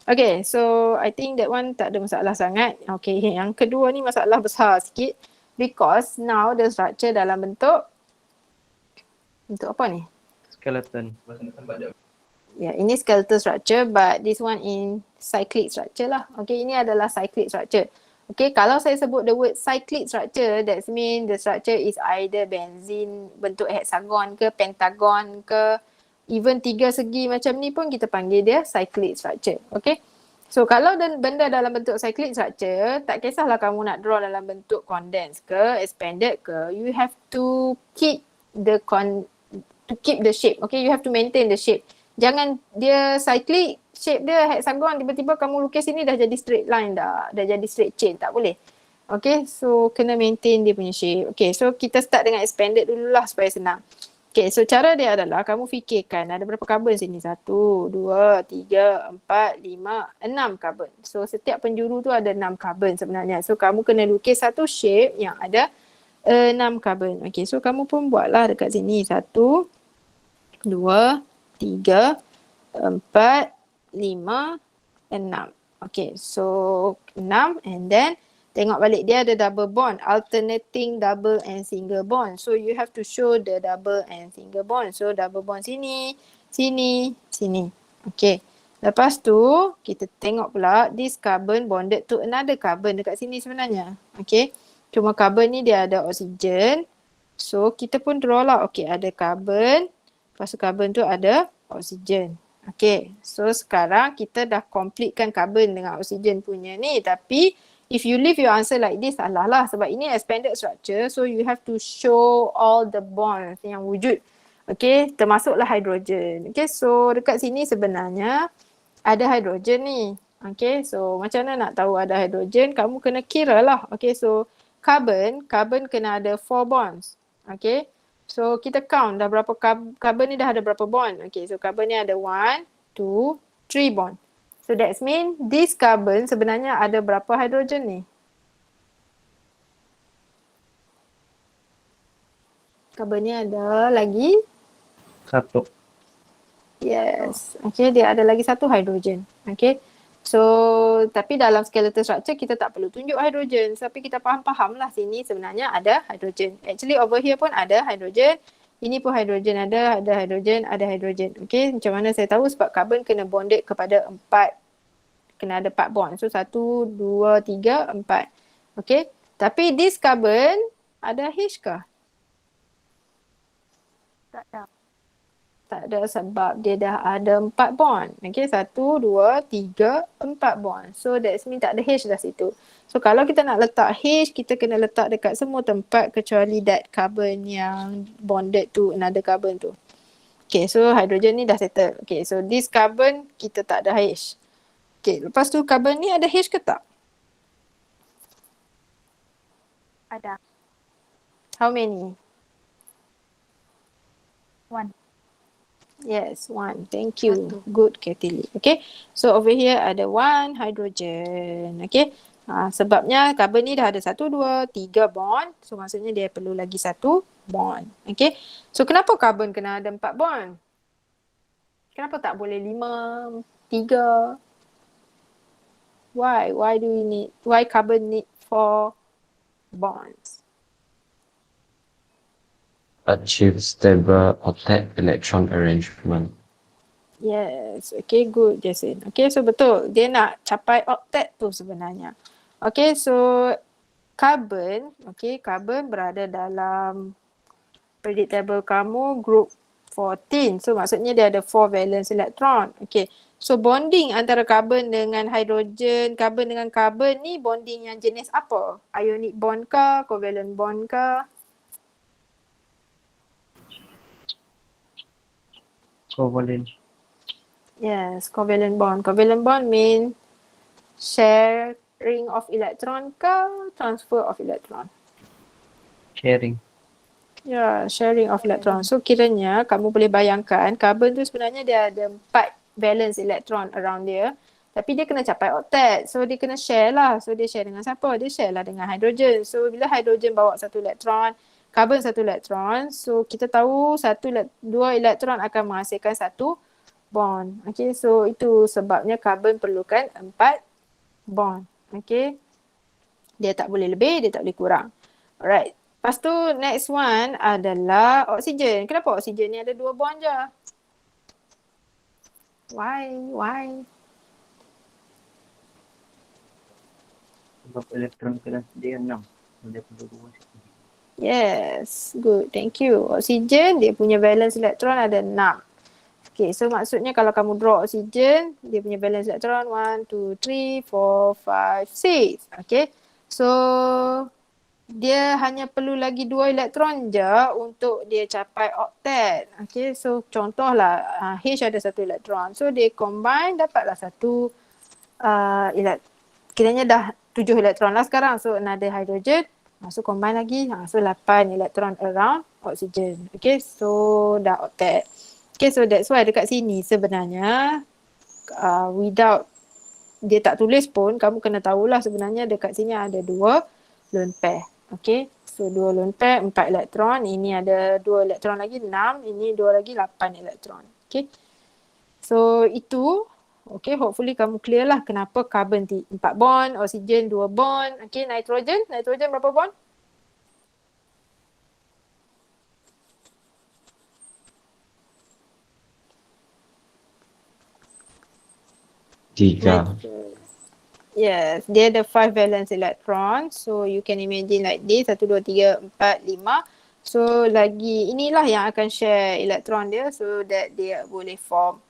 Okay, so I think that one tak ada masalah sangat. Okay, yang kedua ni masalah besar sikit. Because now the structure dalam bentuk apa ni? Skeleton. Ya, ini skeletal structure but this one in cyclic structure lah. Okay, ini adalah cyclic structure. Okay, kalau saya sebut the word cyclic structure, that means the structure is either benzene bentuk hexagon ke, pentagon ke, even 3 segi macam ni pun kita panggil dia cyclic structure. Okay. So kalau benda dalam bentuk cyclic structure, tak kisahlah kamu nak draw dalam bentuk condensed ke, expanded ke, you have to keep the shape. Okay, you have to maintain the shape. Jangan dia cyclic, shape dia hexagon, tiba-tiba kamu lukis sini dah jadi straight line dah jadi straight chain, tak boleh. Okay, so kena maintain dia punya shape. Okay, so kita start dengan expanded dululah supaya senang. Okay, so cara dia adalah kamu fikirkan ada berapa carbon sini? 1, 2, 3, 4, 5, 6 carbon. So setiap penjuru tu ada 6 carbon sebenarnya. So kamu kena lukis satu shape yang ada 6 carbon. Okay, so kamu pun buatlah dekat sini. 1, 2, 3, 4, 5, 6. Okay, so 6 and then tengok balik dia ada double bond, alternating double and single bond. So you have to show the double and single bond. So double bond sini, sini, sini. Okay. Lepas tu kita tengok pula this carbon bonded to another carbon dekat sini sebenarnya. Okay. Cuma carbon ni dia ada oksigen. So kita pun draw lah. Okay, ada carbon. Lepas tu carbon tu ada oksigen. Okay. So sekarang kita dah completekan carbon dengan oksigen punya ni. Tapi if you leave your answer like this, salah lah. Sebab ini expanded structure. So you have to show all the bonds yang wujud. Okay, termasuklah hidrogen. Okay, so dekat sini sebenarnya ada hidrogen ni. Okay, so macam mana nak tahu ada hidrogen? Kamu kena kira lah. Okay, so carbon kena ada 4 bonds. Okay, so kita count dah berapa carbon ni dah ada berapa bond. Okay, so carbon ni ada 1, 2, 3 bond. So that means this carbon sebenarnya ada berapa hidrogen ni? Carbon ni ada lagi? 1. Yes. Okay, dia ada lagi satu hidrogen. Okay. So, tapi dalam skeletal structure kita tak perlu tunjuk hidrogen. Tapi kita faham-faham lah sini sebenarnya ada hidrogen. Actually over here pun ada hidrogen. Ini pun hidrogen ada hidrogen, ada hidrogen. Okay, macam mana saya tahu? Sebab carbon kena bonded kepada 4. Kena ada 4 bond. So 1, 2, 3, 4. Okay. Tapi this carbon ada H ke? Tak ada sebab dia dah ada 4 bond. Okay, 1, 2, 3, 4 bond. So that means tak ada H dah situ. So kalau kita nak letak H, kita kena letak dekat semua tempat kecuali that carbon yang bonded to another carbon tu. Okay, so hydrogen ni dah settle. Okay, so this carbon kita tak ada H. Okay, lepas tu carbon ni ada H ke tak? Ada. How many? 1. Yes, 1. Thank you. Good, Kathleen. Okay. So over here ada 1 hydrogen. Okay. Sebabnya carbon ni dah ada 1, 2, 3 bond. So maksudnya dia perlu lagi 1 bond. Okay. So kenapa carbon kena ada 4 bond? Kenapa tak boleh 5, 3? Why? Why carbon need 4 bonds? Achieve stable octet electron arrangement. Yes, okay, good Jason. Okay, so betul. Dia nak capai octet tu sebenarnya. Okay, so carbon berada dalam periodic table kamu group 14. So maksudnya dia ada 4 valence electron. Okay, so bonding antara carbon dengan hydrogen, carbon dengan carbon ni bonding yang jenis apa? Ionic bond ke? Covalent bond ke? Covalent. Yes, covalent bond. Covalent bond mean sharing of electron ke transfer of electron? Sharing. Ya, sharing of electron. So kiranya kamu boleh bayangkan carbon tu sebenarnya dia ada 4 valence electron around dia. Tapi dia kena capai octet. So dia kena share lah. So dia share dengan siapa? Dia share lah dengan hydrogen. So bila hydrogen bawa 1 elektron, carbon 1 elektron. So kita tahu 2 elektron akan menghasilkan 1 bond. Okay, so itu sebabnya carbon perlukan 4 bond. Okay. Dia tak boleh lebih, dia tak boleh kurang. Alright. Lepas tu next one adalah oksigen. Kenapa oksigen ni ada 2 bond je? Why? Sebab elektron kelas dia 6. Dia perlu 2. Yes, good. Thank you. Oksigen, dia punya valence electron ada 6. Okay, so maksudnya kalau kamu draw oksigen, dia punya valence electron 1, 2, 3, 4, 5, 6. Okay, so dia hanya perlu lagi 2 elektron je untuk dia capai octet. Okay, so contohlah H ada 1 elektron. So dia combine dapatlah 1 kiranya dah 7 elektron lah sekarang. So another hydrogen. So combine lagi. So 8 elektron around oksigen. Okay, so dah octet. Okay, so that's why dekat sini sebenarnya without dia tak tulis pun kamu kena tahulah sebenarnya dekat sini ada 2 lone pair. Okay, so 2 lone pair 4 elektron. Ini ada 2 elektron lagi 6. Ini 2 lagi 8 elektron. Okay, so itu okay, hopefully kamu clear lah kenapa carbon 4 bond, oksigen 2 bond. Okay, nitrogen berapa bond? Tiga. Yes, dia ada 5 valence electron. So you can imagine like this, 1, 2, 3, 4, 5. So lagi inilah yang akan share elektron dia so that dia boleh form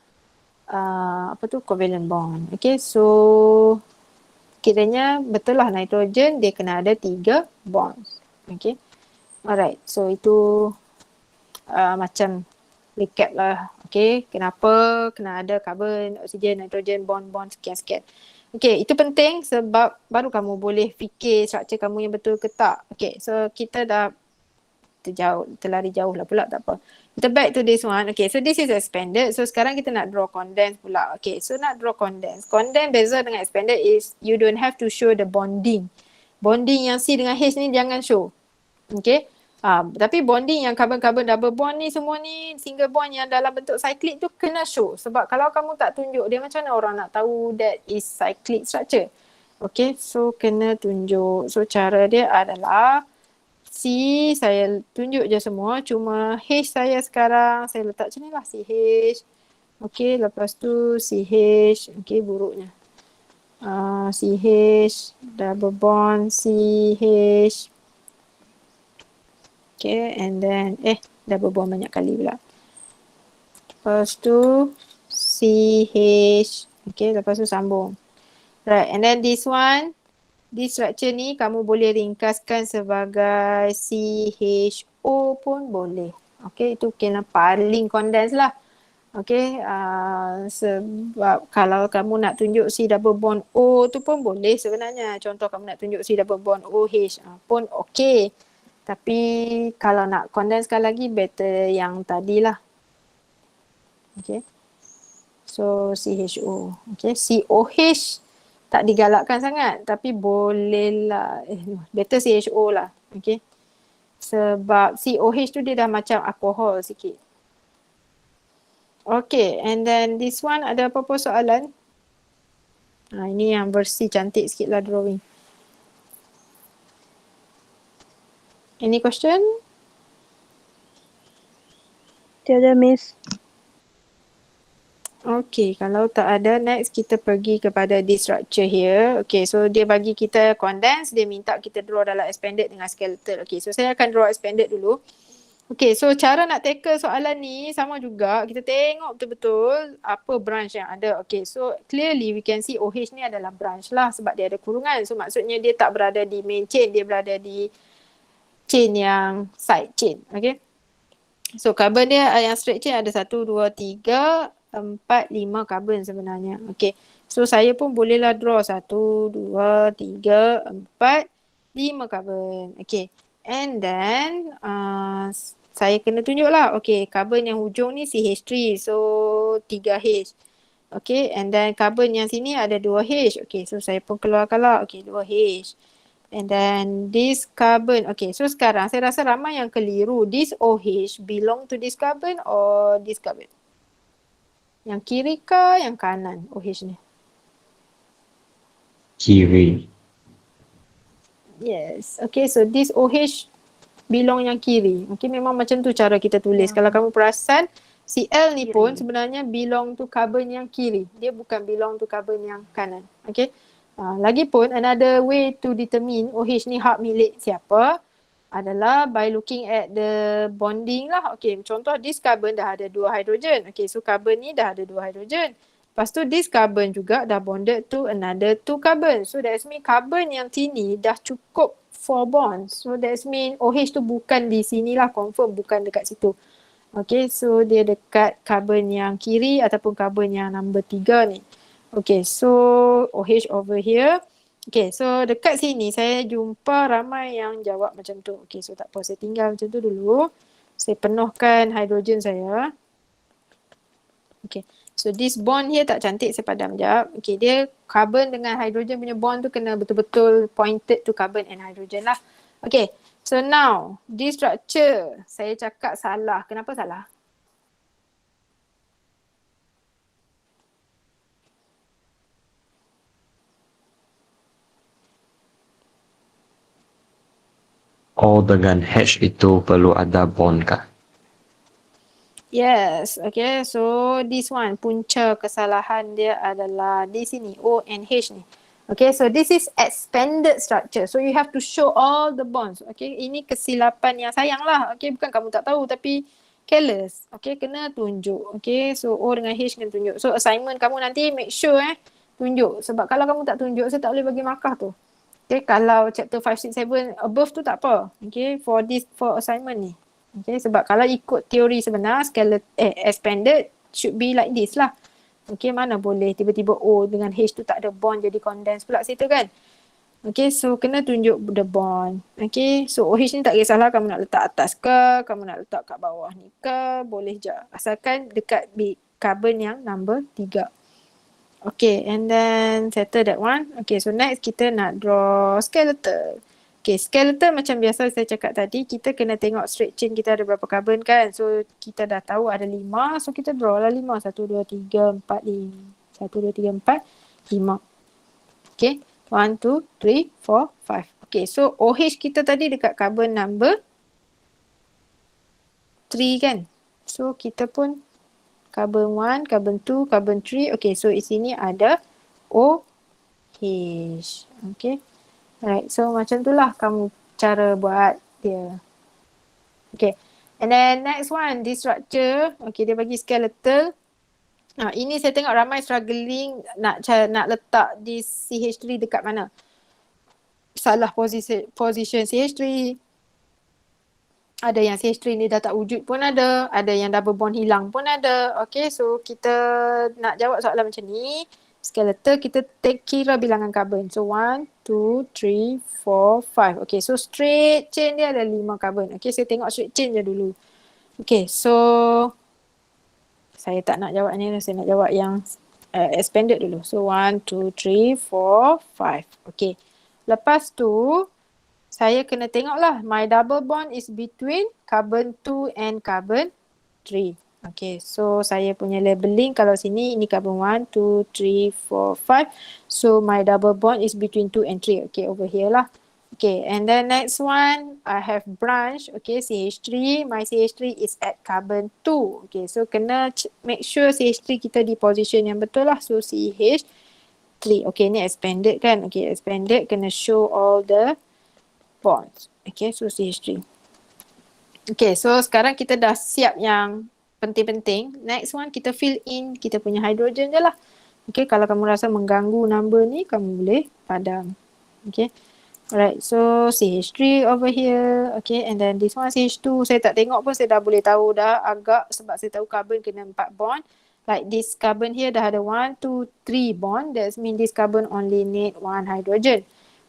covalent bond. Okay, so kiranya betul lah nitrogen dia kena ada 3 bonds. Okay, alright, so itu macam recap lah. Okay, kenapa kena ada carbon, oksigen, nitrogen, bond-bond sekian-sekian. Okay, itu penting sebab baru kamu boleh fikir struktur kamu yang betul ke tak. Okay, so kita dah terlari jauh lah pula, tak apa. Kita back to this one. Okay, so this is expanded. So sekarang kita nak draw condensed pula. Okay, so nak draw condensed. Condensed beza dengan expanded is you don't have to show the bonding. Bonding yang C dengan H ni jangan show. Okay. Tapi bonding yang carbon-carbon double bond ni semua ni single bond yang dalam bentuk cyclic tu kena show. Sebab kalau kamu tak tunjuk dia macam mana orang nak tahu that is cyclic structure. Okay, so kena tunjuk. So cara dia adalah C saya tunjuk je semua. Cuma H saya sekarang saya letak macam ni lah CH. Okay, lepas tu CH. Okay, buruknya. CH double bond CH. Okay, and then double bond banyak kali pula. Lepas tu CH. Okay, lepas tu sambung. Right, and then this one, this structure ni kamu boleh ringkaskan sebagai CHO pun boleh. Okay, itu kena paling condense lah. Okay, sebab kalau kamu nak tunjuk C double bond O tu pun boleh sebenarnya. Contoh kamu nak tunjuk C double bond OH pun okay. Tapi kalau nak condensekan lagi, better yang tadilah. Okay. So CHO. Okay. COH tak digalakkan sangat. Tapi bolehlah. Better CHO lah. Okay. Sebab COH tu dia dah macam alkohol sikit. Okay. And then this one ada apa-apa soalan? Ini yang versi cantik sikit lah drawing. Any question? Tiada, Miss. Okay, kalau tak ada, next kita pergi kepada this structure here. Okay, so dia bagi kita condense, dia minta kita draw dalam expanded dengan skeletal. Okay, so saya akan draw expanded dulu. Okay, so cara nak tackle soalan ni sama juga. Kita tengok betul-betul apa branch yang ada. Okay, so clearly we can see OH ni adalah branch lah sebab dia ada kurungan. So maksudnya dia tak berada di main chain, dia berada di chain yang side chain. Okay. So carbon dia yang straight chain ada 1, 2, 3, 4, 5 carbon sebenarnya. Okay. So saya pun bolehlah draw 1, 2, 3, 4, 5 carbon. Okay. And then saya kena tunjuk lah. Okay. Carbon yang hujung ni CH3. So 3H. Okay. And then carbon yang sini ada 2H. Okay. So saya pun keluarkan lah. Okay. 2H. And then this carbon. Okay. So sekarang saya rasa ramai yang keliru. This OH belong to this carbon or this carbon? Yang kiri ke yang kanan OH ni? Kiri. Yes. Okay, so this OH belong yang kiri. Okay, memang macam tu cara kita tulis. Kalau kamu perasan, Cl ni pun sebenarnya belong to carbon yang kiri. Dia bukan belong to carbon yang kanan. Okay. Lagipun, another way to determine OH ni hak milik siapa adalah by looking at the bonding lah. Okay, contoh this carbon dah ada 2 hydrogen. Okay, so carbon ni dah ada 2 hydrogen. Lepas tu this carbon juga dah bonded to another 2 carbon. So that's mean carbon yang sini dah cukup 4 bonds. So that's mean OH tu bukan di sini lah, confirm bukan dekat situ. Okay, so dia dekat carbon yang kiri ataupun carbon yang number 3 ni. Okay, so OH over here. Okay, so dekat sini saya jumpa ramai yang jawab macam tu. Okay, so tak apa, saya tinggal macam tu dulu. Saya penuhkan hidrogen saya. Okay, so this bond here tak cantik, saya padam sekejap. Okay, dia carbon dengan hydrogen punya bond tu kena betul-betul pointed to carbon and hydrogen lah. Okay, so now this structure saya cakap salah. Kenapa salah? O dengan H itu perlu ada bond kah? Yes, okay. So this one, punca kesalahan dia adalah di sini, O and H ni. Okay, so this is expanded structure. So you have to show all the bonds. Okay, ini kesilapan yang sayang lah. Okay, bukan kamu tak tahu tapi careless. Okay, kena tunjuk. Okay, so O dengan H kena tunjuk. So assignment kamu nanti make sure tunjuk. Sebab kalau kamu tak tunjuk, saya tak boleh bagi markah tu. Okay, kalau chapter 5, 6, 7 above tu tak apa. Okay, for assignment ni. Okay, sebab kalau ikut teori sebenar, expanded should be like this lah. Okay, mana boleh tiba-tiba O dengan H tu tak ada bond jadi condense pula situ kan. Okay, so kena tunjuk the bond. Okay, so OH ni tak kisahlah kamu nak letak atas ke, kamu nak letak kat bawah ni ke, boleh je. Asalkan dekat carbon yang number 3. Okay, and then settle that one. Okay, so next kita nak draw skeletal. Okay, skeletal macam biasa saya cakap tadi, kita kena tengok straight chain kita ada berapa carbon kan. So, kita dah tahu ada 5. So, kita draw lah 5. 1, 2, 3, 4, 5. 1, 2, 3, 4, 5. Okay, 1, 2, 3, 4, 5. Okay, so OH kita tadi dekat carbon number 3 kan. So, kita pun carbon 1, carbon 2, carbon 3. Okay, so di sini ada OH. Okay. Alright, so macam itulah kamu cara buat dia. Okay. And then next one, this structure, okay, dia bagi skeletal. Ini saya tengok ramai struggling nak letak this CH3 dekat mana. Salah position CH3. Ada yang CH3 ni dah tak wujud pun ada yang double bond hilang pun ada. Okay, so kita nak jawab soalan macam ni, skeletal kita kira bilangan karbon. So 1, 2, 3, 4, 5. Okay, so straight chain dia ada 5 karbon. Okay, saya tengok straight chain je dulu. Okay, so saya tak nak jawab ni, saya nak jawab yang expanded dulu. So 1, 2, 3, 4, 5. Okay, lepas tu saya kena tengoklah my double bond is between carbon 2 and carbon 3. Okay, so saya punya labeling kalau sini ini carbon 1, 2, 3, 4, 5. So my double bond is between 2 and 3. Okay, over here lah. Okay, and then next one I have branch. Okay, CH3. My CH3 is at carbon 2. Okay, so kena make sure CH3 kita di position yang betul lah. So CH3. Okay, ni expanded kan. Okay, expanded kena show all the bonds. Okay, so CH3. Okay, so sekarang kita dah siap yang penting-penting. Next one kita fill in kita punya hydrogen je lah. Okay, kalau kamu rasa mengganggu number ni, kamu boleh padam. Okay, alright, so CH3 over here. Okay, and then this one CH2. Saya tak tengok pun saya dah boleh tahu dah agak sebab saya tahu carbon kena 4 bond. Like this carbon here dah ada 1, 2, 3 bond. That means this carbon only need 1 hydrogen.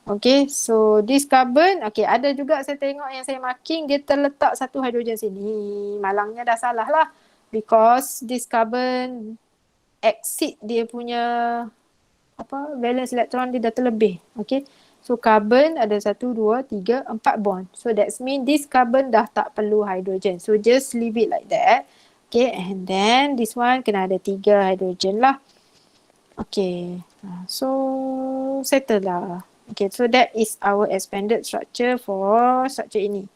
Okay, so this carbon, okay, ada juga saya tengok yang saya marking, dia terletak 1 hydrogen sini. Malangnya dah salah lah. Because this carbon exceed dia punya valence electron dia dah terlebih. Okay, so carbon ada 1, 2, 3, 4 bond. So that means this carbon dah tak perlu hydrogen. So just leave it like that. Okay, and then this one kena ada 3 hydrogen lah. Okay, so settle lah. Okay, so that is our expanded structure for structure ini.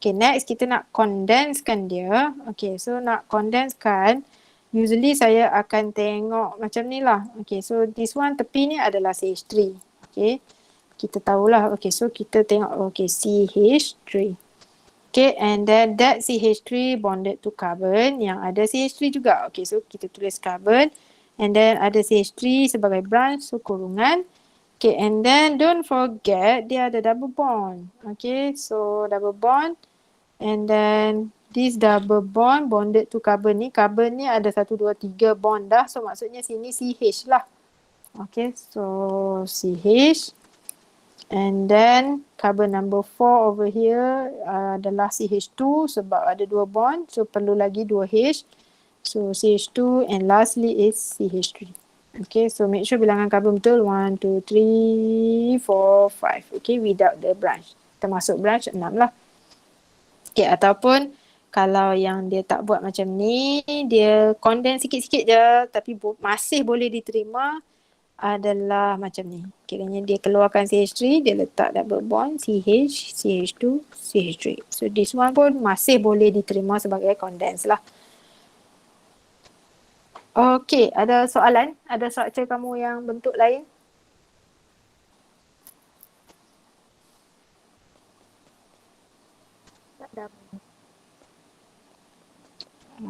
Okay, next kita nak condensekan dia. Okay, so nak condensekan, usually saya akan tengok macam ni lah. Okay, so this one tepi ni adalah CH3. Okay, kita tahulah. Okay, so kita tengok, okay, CH3. Okay, and then that CH3 bonded to carbon yang ada CH3 juga. Okay, so kita tulis carbon. And then ada CH3 sebagai branch, so kurungan. Okay, and then don't forget dia ada double bond. Okay, so double bond. And then this double bond bonded to carbon ni ada 1, 2, 3 bond dah. So maksudnya sini CH lah. Okay, so CH. And then carbon number 4 over here adalah CH2 sebab ada 2 bond. So perlu lagi 2 H. So CH2 and lastly is CH3. Okay, so make sure bilangan carbon betul. 1, 2, 3, 4, 5. Okay, without the branch. Termasuk branch 6 lah. Okay, ataupun kalau yang dia tak buat macam ni, dia condense sikit-sikit je tapi masih boleh diterima adalah macam ni. Kiranya dia keluarkan CH3, dia letak double bond CH, CH2, CH3. So this one pun masih boleh diterima sebagai condense lah. Okay, ada soalan? Ada structure kamu yang bentuk lain? Tak ada.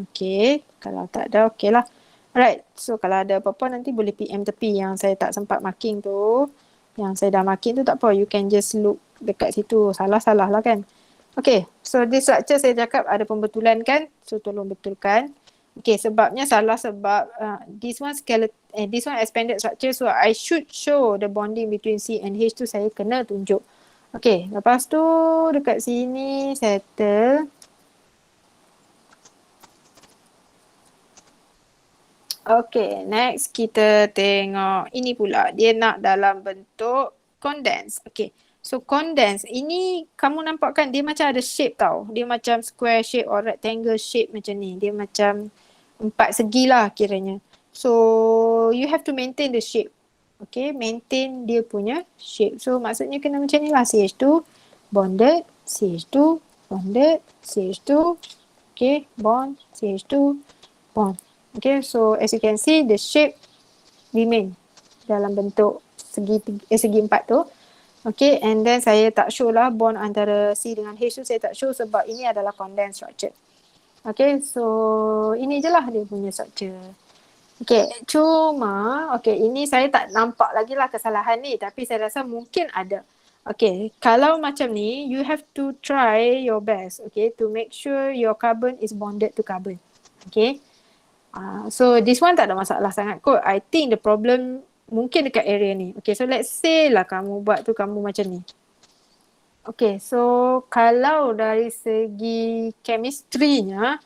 Okay, kalau tak ada, okay lah. Alright, so kalau ada apa-apa nanti boleh PM tepi yang saya tak sempat marking tu. Yang saya dah marking tu tak apa, you can just look dekat situ. Salah-salah lah kan. Okay, so this structure saya cakap ada pembetulan kan. So tolong betulkan. Okay, sebabnya salah sebab this one skeleton, this one expanded structure, so I should show the bonding between C and H tu saya kena tunjuk. Okay, lepas tu dekat sini settle. Okay, next kita tengok ini pula. Dia nak dalam bentuk condense. Okay, so condense ini kamu nampak kan dia macam ada shape tau. Dia macam square shape or rectangle shape macam ni. Dia macam 4 segi lah kiranya. So you have to maintain the shape. Okay, maintain dia punya shape. So maksudnya kena macam ni lah. CH2 bonded, CH2 bonded, CH2, okay, bond, CH2 bond. Okay, so as you can see the shape remain dalam bentuk segi 4 tu. Okay, and then saya tak show lah bond antara C dengan H tu saya tak show sebab ini adalah condensed structure. Okay, so ini je lah dia punya structure. Okay, cuma ini saya tak nampak lagi lah kesalahan ni, tapi saya rasa mungkin ada. Okay, kalau macam ni, you have to try your best, okay, to make sure your carbon is bonded to carbon. Okay, so this one tak ada masalah sangat kot. I think the problem mungkin dekat area ni. Okay, so let's say lah kamu buat tu kamu macam ni. Okay, so kalau dari segi chemistry-nya,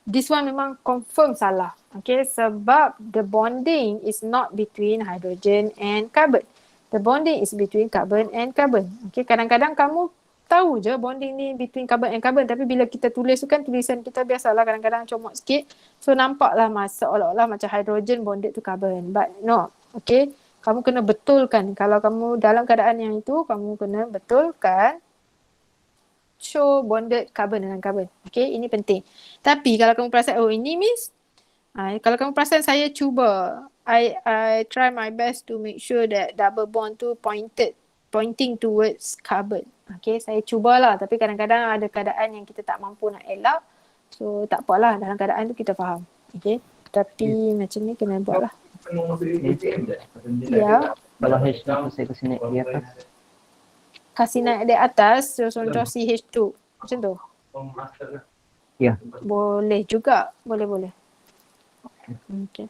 this one memang confirm salah. Okay, sebab the bonding is not between hydrogen and carbon. The bonding is between carbon and carbon. Okay, kadang-kadang kamu tahu je bonding ni between carbon and carbon, tapi bila kita tulis tu kan tulisan kita biasalah kadang-kadang comot sikit. So nampaklah seolah-olah macam hydrogen bonded to carbon. But no, okay. Kamu kena betulkan. Kalau kamu dalam keadaan yang itu, kamu kena betulkan show bonded carbon dengan carbon. Okay, ini penting. Tapi kalau kamu perasan, oh ini miss, kalau kamu perasan saya cuba, I try my best to make sure that double bond tu pointing towards carbon. Okay, saya cubalah, tapi kadang-kadang ada keadaan yang kita tak mampu nak elak. So tak apalah, dalam keadaan tu kita faham. Okay, tapi macam ni kena buat lah. Ya. Kalau H tu saya kasi naik di atas. Kasih naik di atas, so contoh CH2. Macam tu? Ya. Boleh juga. Boleh. Okay.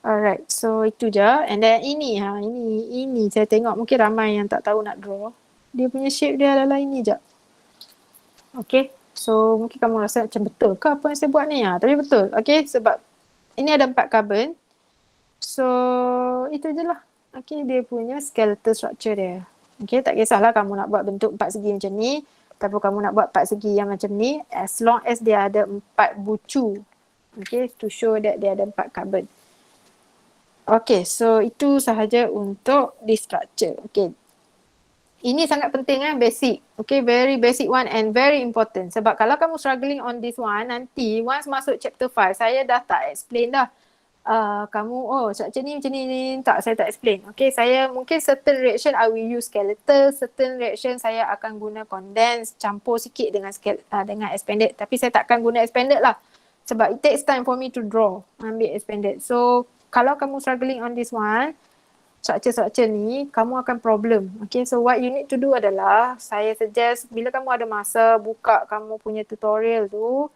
Alright, so itu je. And then ini saya tengok mungkin ramai yang tak tahu nak draw. Dia punya shape dia adalah ini je. Okay, so mungkin kamu rasa macam betul ke apa yang saya buat ni? Tapi betul. Okay, sebab ini ada 4 carbon. So itu je lah. Okay, dia punya skeletal structure dia. Okay, tak kisahlah kamu nak buat bentuk 4 segi macam ni ataupun kamu nak buat 4 segi yang macam ni, as long as dia ada 4 bucu. Okay, to show that dia ada 4 carbon. Okay, so itu sahaja untuk this structure. Okay, ini sangat penting basic. Okay, very basic one and very important. Sebab kalau kamu struggling on this one, nanti once masuk chapter 5, saya dah tak explain dah. Kamu structure ni macam ni, tak, saya tak explain. Okay, saya mungkin certain reaction I will use skeletal, certain reaction saya akan guna condense, campur sikit dengan expanded, tapi saya takkan guna expanded lah sebab it takes time for me to draw, ambil expanded. So kalau kamu struggling on this one, structure ni, kamu akan problem. Okay, so what you need to do adalah, saya suggest bila kamu ada masa, buka kamu punya tutorial tu.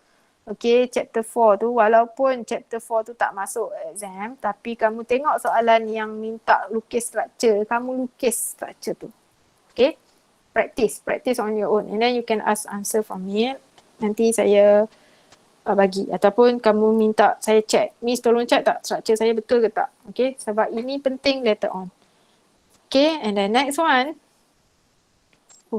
Okay, chapter 4 tu, walaupun chapter 4 tu tak masuk exam, tapi kamu tengok soalan yang minta lukis structure, kamu lukis structure tu. Okay, practice on your own and then you can ask answer from me. Nanti saya bagi, ataupun kamu minta saya check, miss tolong check tak structure saya betul ke tak. Okay, sebab ini penting later on. Okay, and then next one,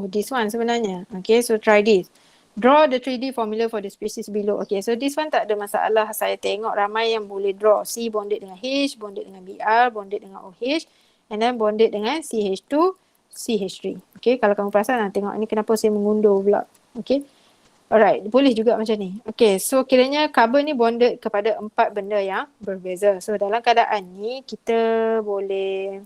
this one sebenarnya. Okay, so try this. Draw the 3D formula for the species below. Okay, so this one tak ada masalah. Saya tengok ramai yang boleh draw. C bonded dengan H, bonded dengan Br, bonded dengan OH, and then bonded dengan CH2, CH3. Okay, kalau kamu perasan, tengok ni kenapa saya mengundur pula. Okay, alright, boleh juga macam ni. Okay, so kiranya carbon ni bonded kepada 4 benda yang berbeza. So dalam keadaan ni, kita boleh,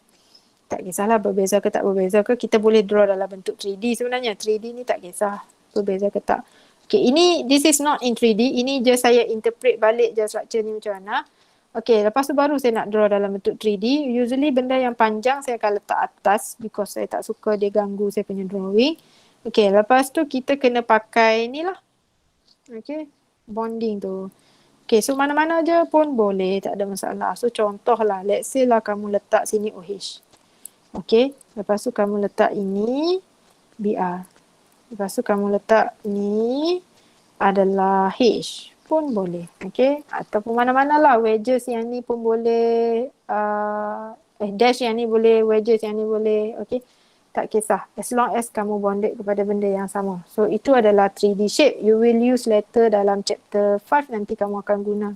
tak kisahlah berbeza ke tak berbeza ke, kita boleh draw dalam bentuk 3D sebenarnya. 3D ni tak kisah berbeza ke tak. Okay, this is not in 3D. Ini je saya interpret balik je structure ni macam mana. Okay, lepas tu baru saya nak draw dalam bentuk 3D. Usually benda yang panjang saya akan letak atas because saya tak suka dia ganggu saya punya drawing. Okay, lepas tu kita kena pakai ni lah. Okay, bonding tu. Okay, so mana-mana je pun boleh, tak ada masalah. So contoh lah, let's say lah kamu letak sini OH. Okay, lepas tu kamu letak ini Br. Lepas tu kamu letak ni adalah H pun boleh. Okay. Ataupun mana-mana lah. Wedges yang ni pun boleh. Dash yang ni boleh. Wedges yang ni boleh. Okay. Tak kisah. As long as kamu bonded kepada benda yang sama. So itu adalah 3D shape. You will use later dalam chapter 5. Nanti kamu akan guna.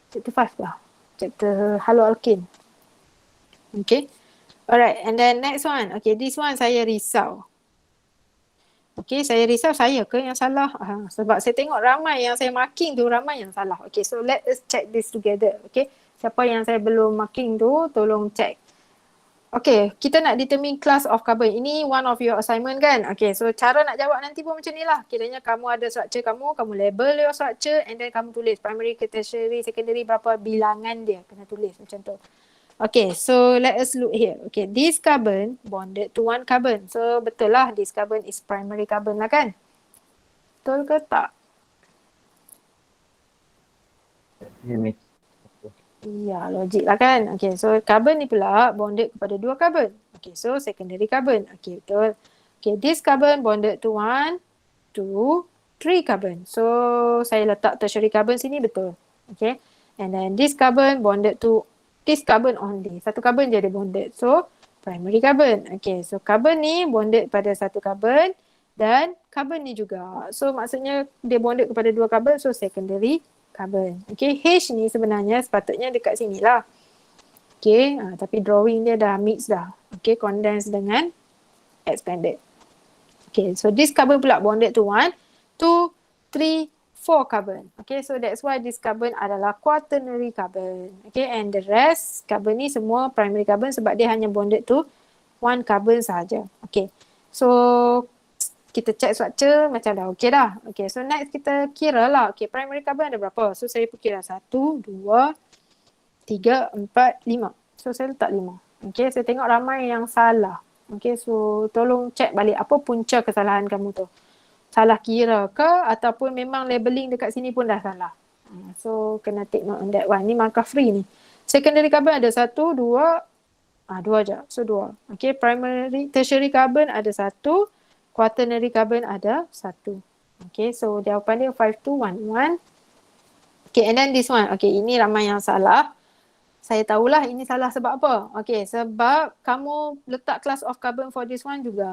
Chapter 5 lah. Chapter haloalkane. Okay. Alright. And then next one. Okay. This one saya risau. Okay, saya risau saya ke yang salah? Sebab saya tengok ramai yang saya marking tu, ramai yang salah. Okay, so let us check this together. Okay, siapa yang saya belum marking tu, tolong check. Okay, kita nak determine class of carbon. Ini one of your assignment kan? Okay, so cara nak jawab nanti pun macam ni lah. Kiranya kamu ada structure kamu label your structure and then kamu tulis primary, tertiary, secondary, berapa bilangan dia. Kena tulis macam tu. Okay, so let us look here. Okay, this carbon bonded to one carbon. So betul lah this carbon is primary carbon lah kan? Betul ke tak? Ya, Miss. Ya, logik lah kan. Okay, so carbon ni pula bonded kepada dua carbon. Okay, so secondary carbon. Okay, betul. Okay, this carbon bonded to 1, 2, 3 carbon. So, saya letak tertiary carbon sini betul. Okay, and then this carbon bonded to this carbon only. Satu carbon je dia bonded. So, primary carbon. Okay, so carbon ni bonded pada satu carbon dan carbon ni juga. So, maksudnya dia bonded kepada dua carbon. So, secondary carbon. Okay, H ni sebenarnya sepatutnya dekat sini lah. Okay, tapi drawing dia dah mix dah. Okay, condensed dengan expanded. Okay, so this carbon pula bonded to 1, 2, 3, 4 carbon. Okay, so that's why this carbon adalah quaternary carbon. Okay, and the rest carbon ni semua primary carbon sebab dia hanya bonded to one carbon sahaja. Okay, so kita check structure macam dah okay dah. Okay, so next kita kira lah. Okay, primary carbon ada berapa? So saya pun kira 1, 2, 3, 4, 5. So saya letak 5. Okay, saya tengok ramai yang salah. Okay, so tolong check balik apa punca kesalahan kamu tu. Salah kira ke ataupun memang labeling dekat sini pun dah salah. So kena take note on that one. Ni markah free ni. Secondary carbon ada 1, 2. 2 je. So 2. Okay, primary, tertiary carbon ada 1. Quaternary carbon ada 1. Okay, so jawapan dia 5, 2, 1, 1. Okay, and then this one. Okay, ini ramai yang salah. Saya tahulah ini salah sebab apa. Okay, sebab kamu letak class of carbon for this one juga.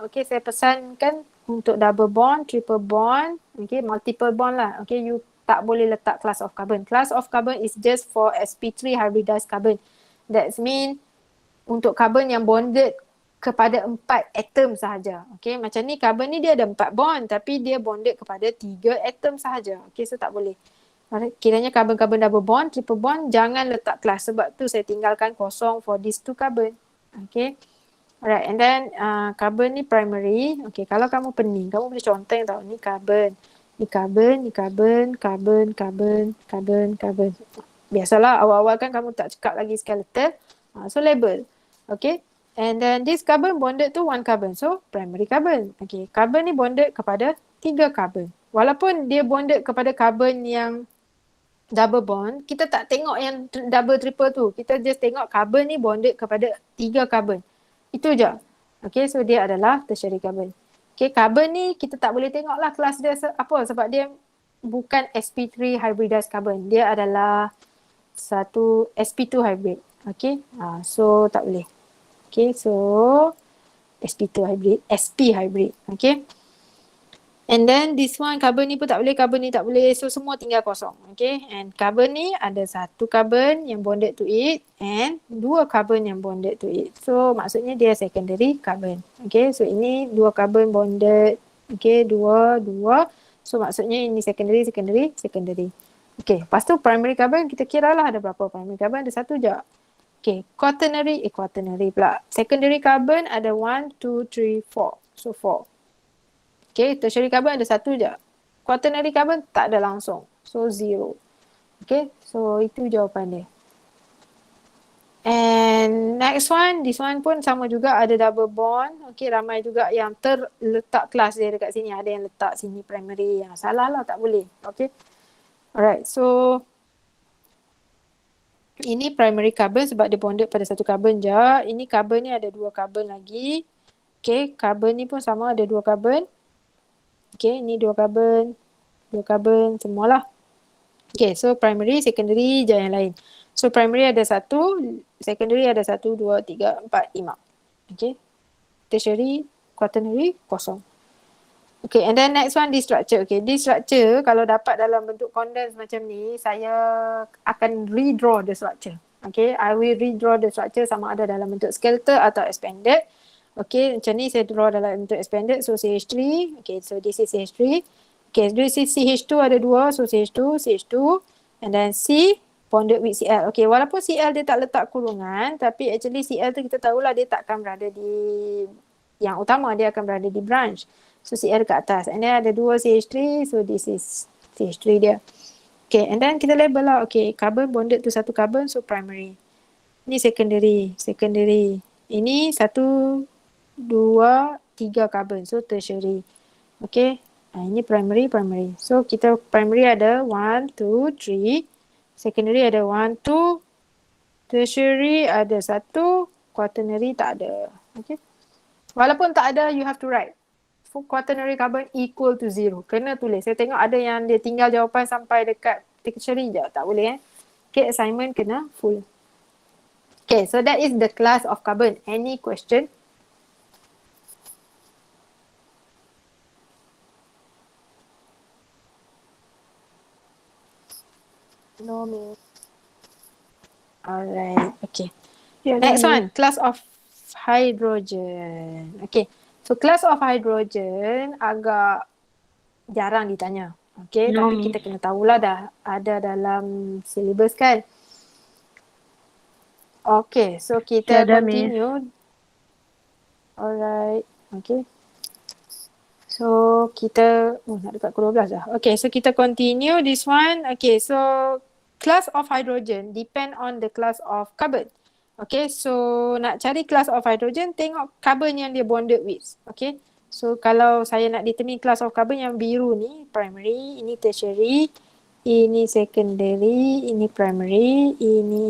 Okay, saya pesankan untuk double bond, triple bond, okay, multiple bond lah. Okay, you tak boleh letak class of carbon. Class of carbon is just for sp3 hybridized carbon. That means untuk carbon yang bonded kepada 4 atom sahaja. Okay, macam ni carbon ni dia ada 4 bond tapi dia bonded kepada 3 atom sahaja. Okay, so tak boleh. Kiranya carbon-carbon double bond, triple bond, jangan letak kelas. Sebab tu saya tinggalkan kosong for these 2 carbon. Okay. Alright, and then carbon ni primary. Okay, kalau kamu pening, kamu boleh conteng tau. Ni carbon. Ni carbon, ni carbon, carbon, carbon, carbon, carbon. Biasalah awal-awal kan kamu tak cekap lagi skeleton. So label. Okay. And then this carbon bonded to 1 carbon. So primary carbon. Okay, carbon ni bonded kepada 3 carbon. Walaupun dia bonded kepada carbon yang double bond, kita tak tengok yang double triple tu. Kita just tengok carbon ni bonded kepada 3 carbon. Itu je. Okay, so dia adalah tertiary carbon. Okay, carbon ni kita tak boleh tengok lah kelas dia apa sebab dia bukan sp3 hybridized carbon. Dia adalah satu sp2 hybrid. Okay, so tak boleh. Okay, so sp2 hybrid, sp hybrid. Okay. And then this one carbon ni pun tak boleh, carbon ni tak boleh. So semua tinggal kosong. Okay. And carbon ni ada 1 carbon yang bonded to it and 2 carbon yang bonded to it. So maksudnya dia secondary carbon. Okay. So ini 2 carbon bonded. Okay. 2. So maksudnya ini secondary. Okay. Lepas tu primary carbon kita kira lah ada berapa primary carbon. Ada 1 je. Okay. Quaternary pula. Secondary carbon ada 1, 2, 3, 4. So 4. Okay, tertiary carbon ada 1 je. Quaternary carbon tak ada langsung. So 0. Okay, so itu jawapan dia. And next one, this one pun sama juga ada double bond. Okay, ramai juga yang terletak kelas dia dekat sini. Ada yang letak sini primary. Yang salah lah, tak boleh. Okay. Alright, so ini primary carbon sebab dia bonded pada 1 carbon je. Ini carbon ni ada 2 carbon lagi. Okay, carbon ni pun sama ada 2 carbon. Okay, ni 2 carbon semualah. Okay, so primary, secondary je yang lain. So primary ada 1, secondary ada 1, 2, 3, 4, 5. Okay, tertiary, quaternary, kosong. Okay, and then next one, this structure. Okay, this structure kalau dapat dalam bentuk condensed macam ni, saya akan redraw the structure. Okay, I will redraw the structure sama ada dalam bentuk skeletal atau expanded. Okay, macam ni saya draw dalam bentuk expanded. So CH3, okay, so this is CH3. Okay, this is CH2 ada 2, so CH2, and then C bonded with Cl. Okay, walaupun Cl dia tak letak kurungan, tapi actually Cl tu kita tahulah dia takkan berada di yang utama, dia akan berada di branch. So Cl dekat atas. And then ada 2 CH3, so this is CH3 dia. Okay, and then kita label lah. Okay, carbon bonded to satu carbon, so primary. Ini secondary. Ini 1, 2, 3 carbon, so tertiary. Okay, ini primary. So kita primary ada 1, 2, 3. Secondary ada 1, 2. Tertiary ada 1. Quaternary tak ada. Okay. Walaupun tak ada, you have to write. For quaternary carbon equal to 0. Kena tulis. Saya tengok ada yang dia tinggal jawapan sampai dekat tertiary je. Tak boleh Okay, assignment kena full. Okay, so that is the class of carbon. Any question? No, Miss. Alright, okay. Tiada Next miss. one, class of hydrogen. Okay, so class of hydrogen agak jarang ditanya. Okay, No, tapi kita kena tahulah dah ada dalam syllabus kan. Okay, so kita Tiada, continue. Alright, okay. So kita, nak dekat pukul 12 dah. Okay, so kita continue this one. Okay, so class of hydrogen depend on the class of carbon. Okay, so nak cari class of hydrogen, tengok carbon yang dia bonded with. Okay, so kalau saya nak determine class of carbon yang biru ni, primary, ini tertiary, ini secondary, ini primary, ini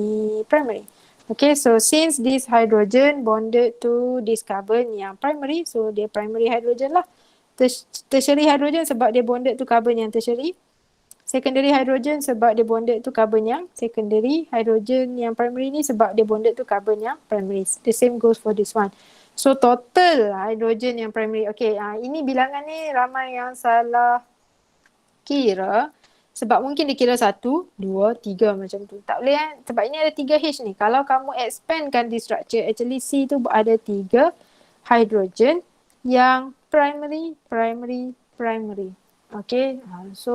primary. Okay, so since this hydrogen bonded to this carbon yang primary, so dia primary hydrogen lah. Tertiary hydrogen sebab dia bonded to carbon yang tertiary. Secondary hydrogen sebab dia bonded to carbon yang secondary. Hydrogen yang primary ni sebab dia bonded to carbon yang primary. The same goes for this one. So total hydrogen yang primary. Okay, ini bilangan ni ramai yang salah kira. Sebab mungkin dia kira 1, 2, 3 macam tu. Tak boleh sebab ini ada 3 H ni. Kalau kamu expandkan di structure, actually C tu ada 3 hydrogen yang primary. Okay, so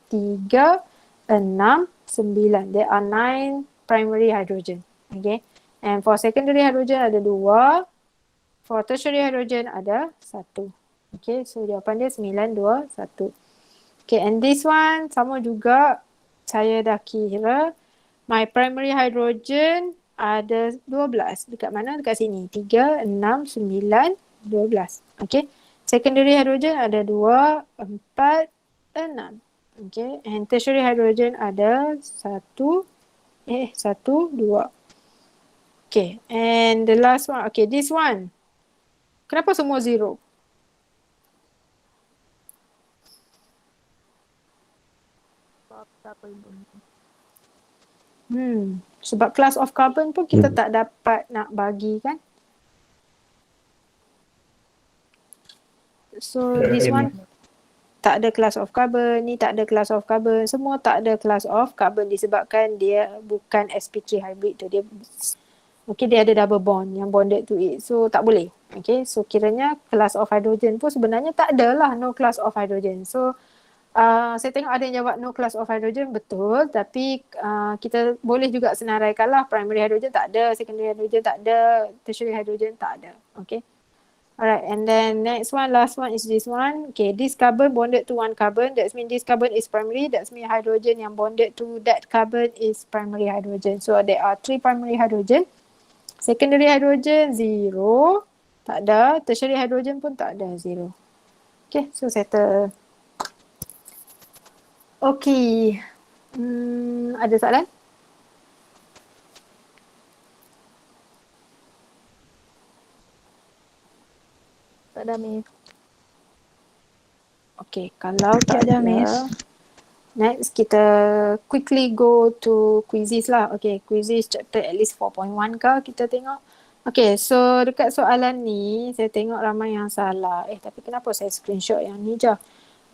3, 6, 9. There are 9 primary hydrogen. Okay, and for secondary hydrogen ada 2. For tertiary hydrogen ada 1. Okay, so jawapan dia 9, 2, 1. Okay, and this one sama juga saya dah kira. My primary hydrogen ada 12. Dekat mana? Dekat sini. 3, 6, 9, 12. Okay. Secondary hydrogen ada 2, 4, 6. Okay. And tertiary hydrogen ada 1, 2. Okay. And the last one. Okay, this one. Kenapa semua 0? Sebab class of carbon pun kita tak dapat nak bagi kan. So this one tak ada class of carbon, ni tak ada class of carbon, semua tak ada class of carbon disebabkan dia bukan sp3 hybrid tu. Dia okay, dia ada double bond yang bonded to it. So tak boleh. Okay, so kiranya class of hydrogen pun sebenarnya tak adalah, no class of hydrogen. So saya tengok ada yang jawab no class of hydrogen, betul, tapi kita boleh juga senaraikan lah primary hydrogen tak ada, secondary hydrogen tak ada, tertiary hydrogen tak ada. Okay. Alright, and then next one, last one is this one. Okay, this carbon bonded to one carbon, that means this carbon is primary, that means hydrogen yang bonded to that carbon is primary hydrogen. So there are 3 primary hydrogen. Secondary hydrogen 0, tak ada. Tertiary hydrogen pun tak ada, 0. Okay, so settle. Okay, ada soalan? Tak ada, Miss. Okay, kalau tak Tiada, ada, Miss. next kita quickly go to quizzes lah. Okay, quizzes chapter at least 4.1 ke kita tengok. Okay, so dekat soalan ni saya tengok ramai yang salah. Tapi kenapa saya screenshot yang ni je?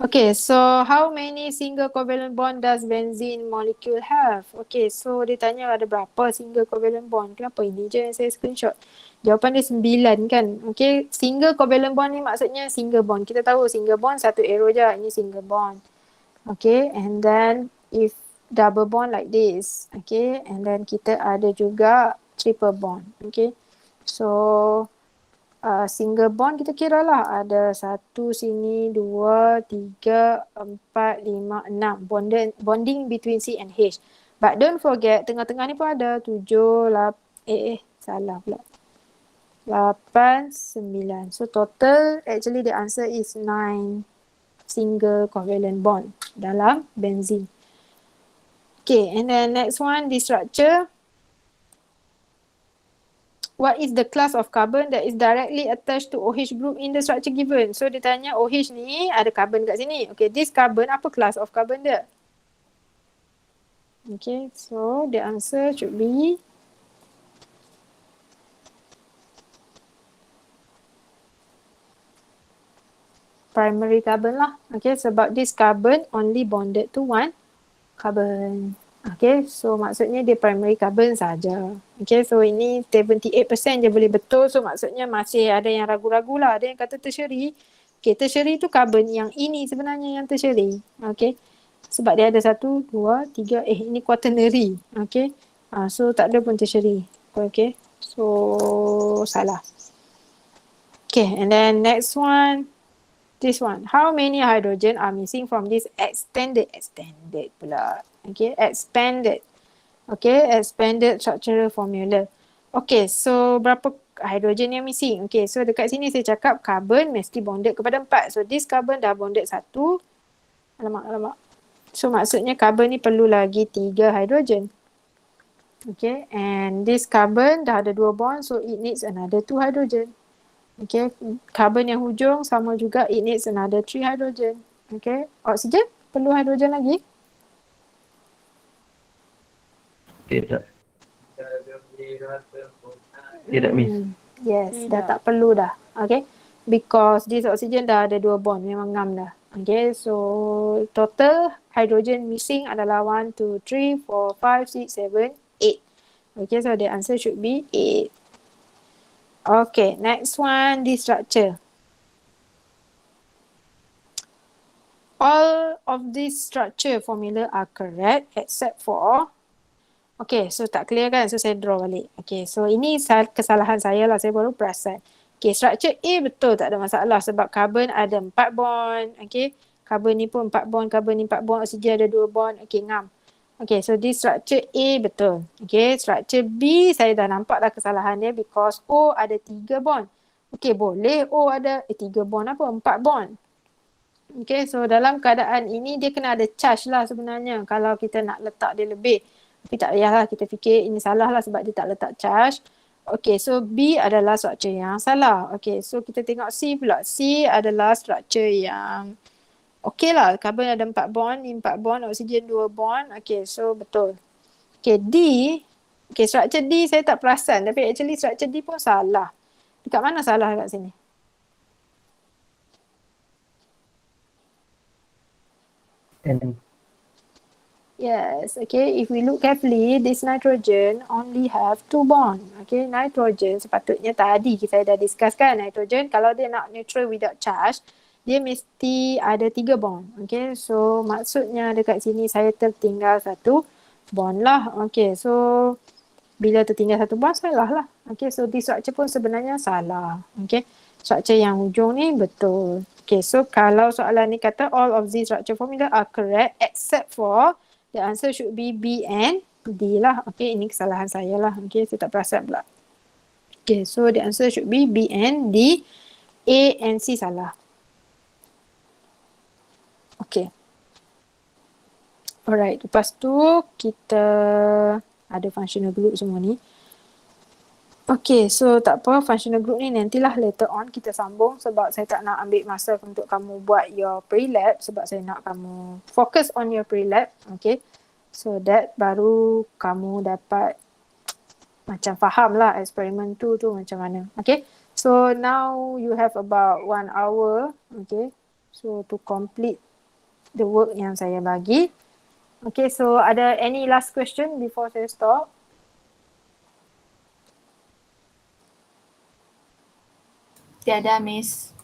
Okay, so how many single covalent bond does benzene molecule have? Okay, so dia tanya ada berapa single covalent bond. Kenapa ini je yang saya screenshot? Jawapan dia 9 kan. Okay, single covalent bond ni maksudnya single bond. Kita tahu single bond satu arrow je. Ini single bond. Okay, and then if double bond like this. Okay, and then kita ada juga triple bond. Okay, so single bond kita kira lah ada 1 sini, 2, 3, 4, 5, 6 bonding between C and H. But don't forget tengah-tengah ni pun ada 7, 8, salah pula. 8, 9. So total actually the answer is 9 single covalent bond dalam benzene. Okay, and then next one, the structure. What is the class of carbon that is directly attached to OH group in the structure given? So dia tanya OH ni ada carbon kat sini. Okay, this carbon apa class of carbon dia? Okay, so the answer should be primary carbon lah. Okay, sebab this carbon only bonded to one carbon. Okay, so maksudnya dia primary carbon saja. Okay, so ini 78% je boleh betul. So maksudnya masih ada yang ragu-ragu lah. Ada yang kata tertiary. Okay, tertiary tu carbon yang ini sebenarnya yang tertiary. Okay, sebab dia ada 1, 2, 3. Ini quaternary. Okay, so tak ada pun tertiary. Okay, so salah. Okay, and then next one. This one. How many hydrogen are missing from this expanded pula. Okay, expanded structural formula. Okay, so berapa hydrogen yang missing? Okay, so dekat sini saya cakap carbon mesti bonded kepada 4. So this carbon dah bonded 1. Alamak. So maksudnya carbon ni perlu lagi 3 hydrogen. Okay, and this carbon dah ada 2 bond, so it needs another 2 hydrogen. Okay, carbon yang hujung sama juga, it needs another 3 hydrogen. Okay, oksigen perlu hydrogen lagi? Tidak. Tidak, Miss. Yes, dah tak perlu dah. Okay, because this oxygen dah ada 2 bond, memang ngam dah. Okay, so total hydrogen missing adalah 1, 2, 3, 4, 5, 6, 7, 8. Okay, so the answer should be 8. Okay, next one, the structure. All of these structure formula are correct except for, okay, so tak clear kan? So saya draw balik. Okay, so ini kesalahan saya lah, saya baru perasan. Okay, structure A betul, tak ada masalah sebab carbon ada 4 bond. Okay, carbon ni pun 4 bond, carbon ni 4 bond, oksigen ada 2 bond. Okay, ngam. Okay, so this structure A betul. Okay, structure B saya dah nampak dah kesalahan dia because O ada 3 bond. Okay, boleh O ada 3 bond apa? 4 bond. Okay, so dalam keadaan ini dia kena ada charge lah sebenarnya kalau kita nak letak dia lebih. Tapi tak payahlah kita fikir ini salah lah sebab dia tak letak charge. Okay, so B adalah structure yang salah. Okay, so kita tengok C pula. C adalah structure yang okey lah, carbon ada 4 bond, ni 4 bond, oksigen 2 bond. Okay, so betul. Okay, D. Okay, structure D saya tak perasan. Tapi actually structure D pun salah. Dekat mana salah kat sini? Yes, okay. If we look carefully, this nitrogen only have 2 bond. Okay, nitrogen sepatutnya tadi kita dah discusskan. Nitrogen kalau dia nak neutral without charge, dia mesti ada 3 bond. Okay, so maksudnya dekat sini saya tertinggal 1 bond lah. Okay, so bila tertinggal 1 bond, salah lah. Okay, so this structure pun sebenarnya salah. Okay, structure yang hujung ni betul. Okay, so kalau soalan ni kata all of these structure formula are correct except for the answer should be B and D lah. Okay, ini kesalahan saya lah. Okay, saya tak perasan pula. Okay, so the answer should be B and D. A and C salah. Okay. Alright, lepas tu kita ada functional group semua ni. Okay, so tak apa, functional group ni nantilah later on kita sambung sebab saya tak nak ambil masa untuk kamu buat your pre-lab sebab saya nak kamu fokus on your pre-lab. Okay, so that baru kamu dapat macam faham lah eksperimen tu macam mana. Okay, so now you have about 1 hour. Okay, so to complete the work yang saya bagi. Okay, so ada any last question before saya stop? Tiada, Miss.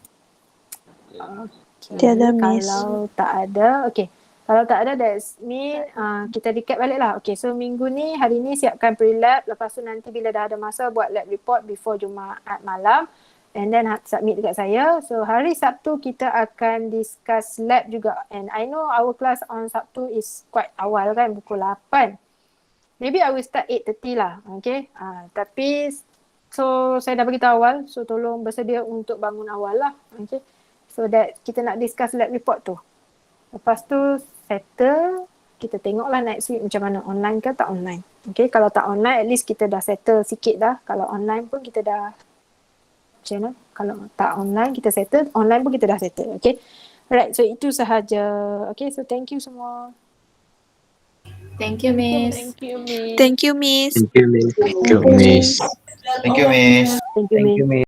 Okay. Tiada, Miss. Kalau tak ada, okay. Kalau tak ada, that's mean kita recap balik lah. Okay, so minggu ni, hari ni siapkan pre-lab. Lepas tu nanti bila dah ada masa buat lab report before Jumaat malam. And then submit dekat saya. So hari Sabtu kita akan discuss lab juga. And I know our class on Sabtu is quite awal kan, pukul 8. Maybe I will start 8:30 lah. Okay. Tapi so saya dah beritahu awal. So tolong bersedia untuk bangun awal lah. Okay. So that kita nak discuss lab report tu. Lepas tu settle, kita tengoklah next week macam mana, online ke tak online. Okay, kalau tak online at least kita dah settle sikit dah. Kalau online pun kita dah macam mana, kalau tak online kita settle, online pun kita dah settle. Okay, alright, so itu sahaja. Okay, so thank you semua. Thank you, Miss. Thank you, Miss. Thank you, Miss. Thank you, Miss. Thank you, Miss. Thank you, Miss. Thank you, Thank Miss. you, Miss.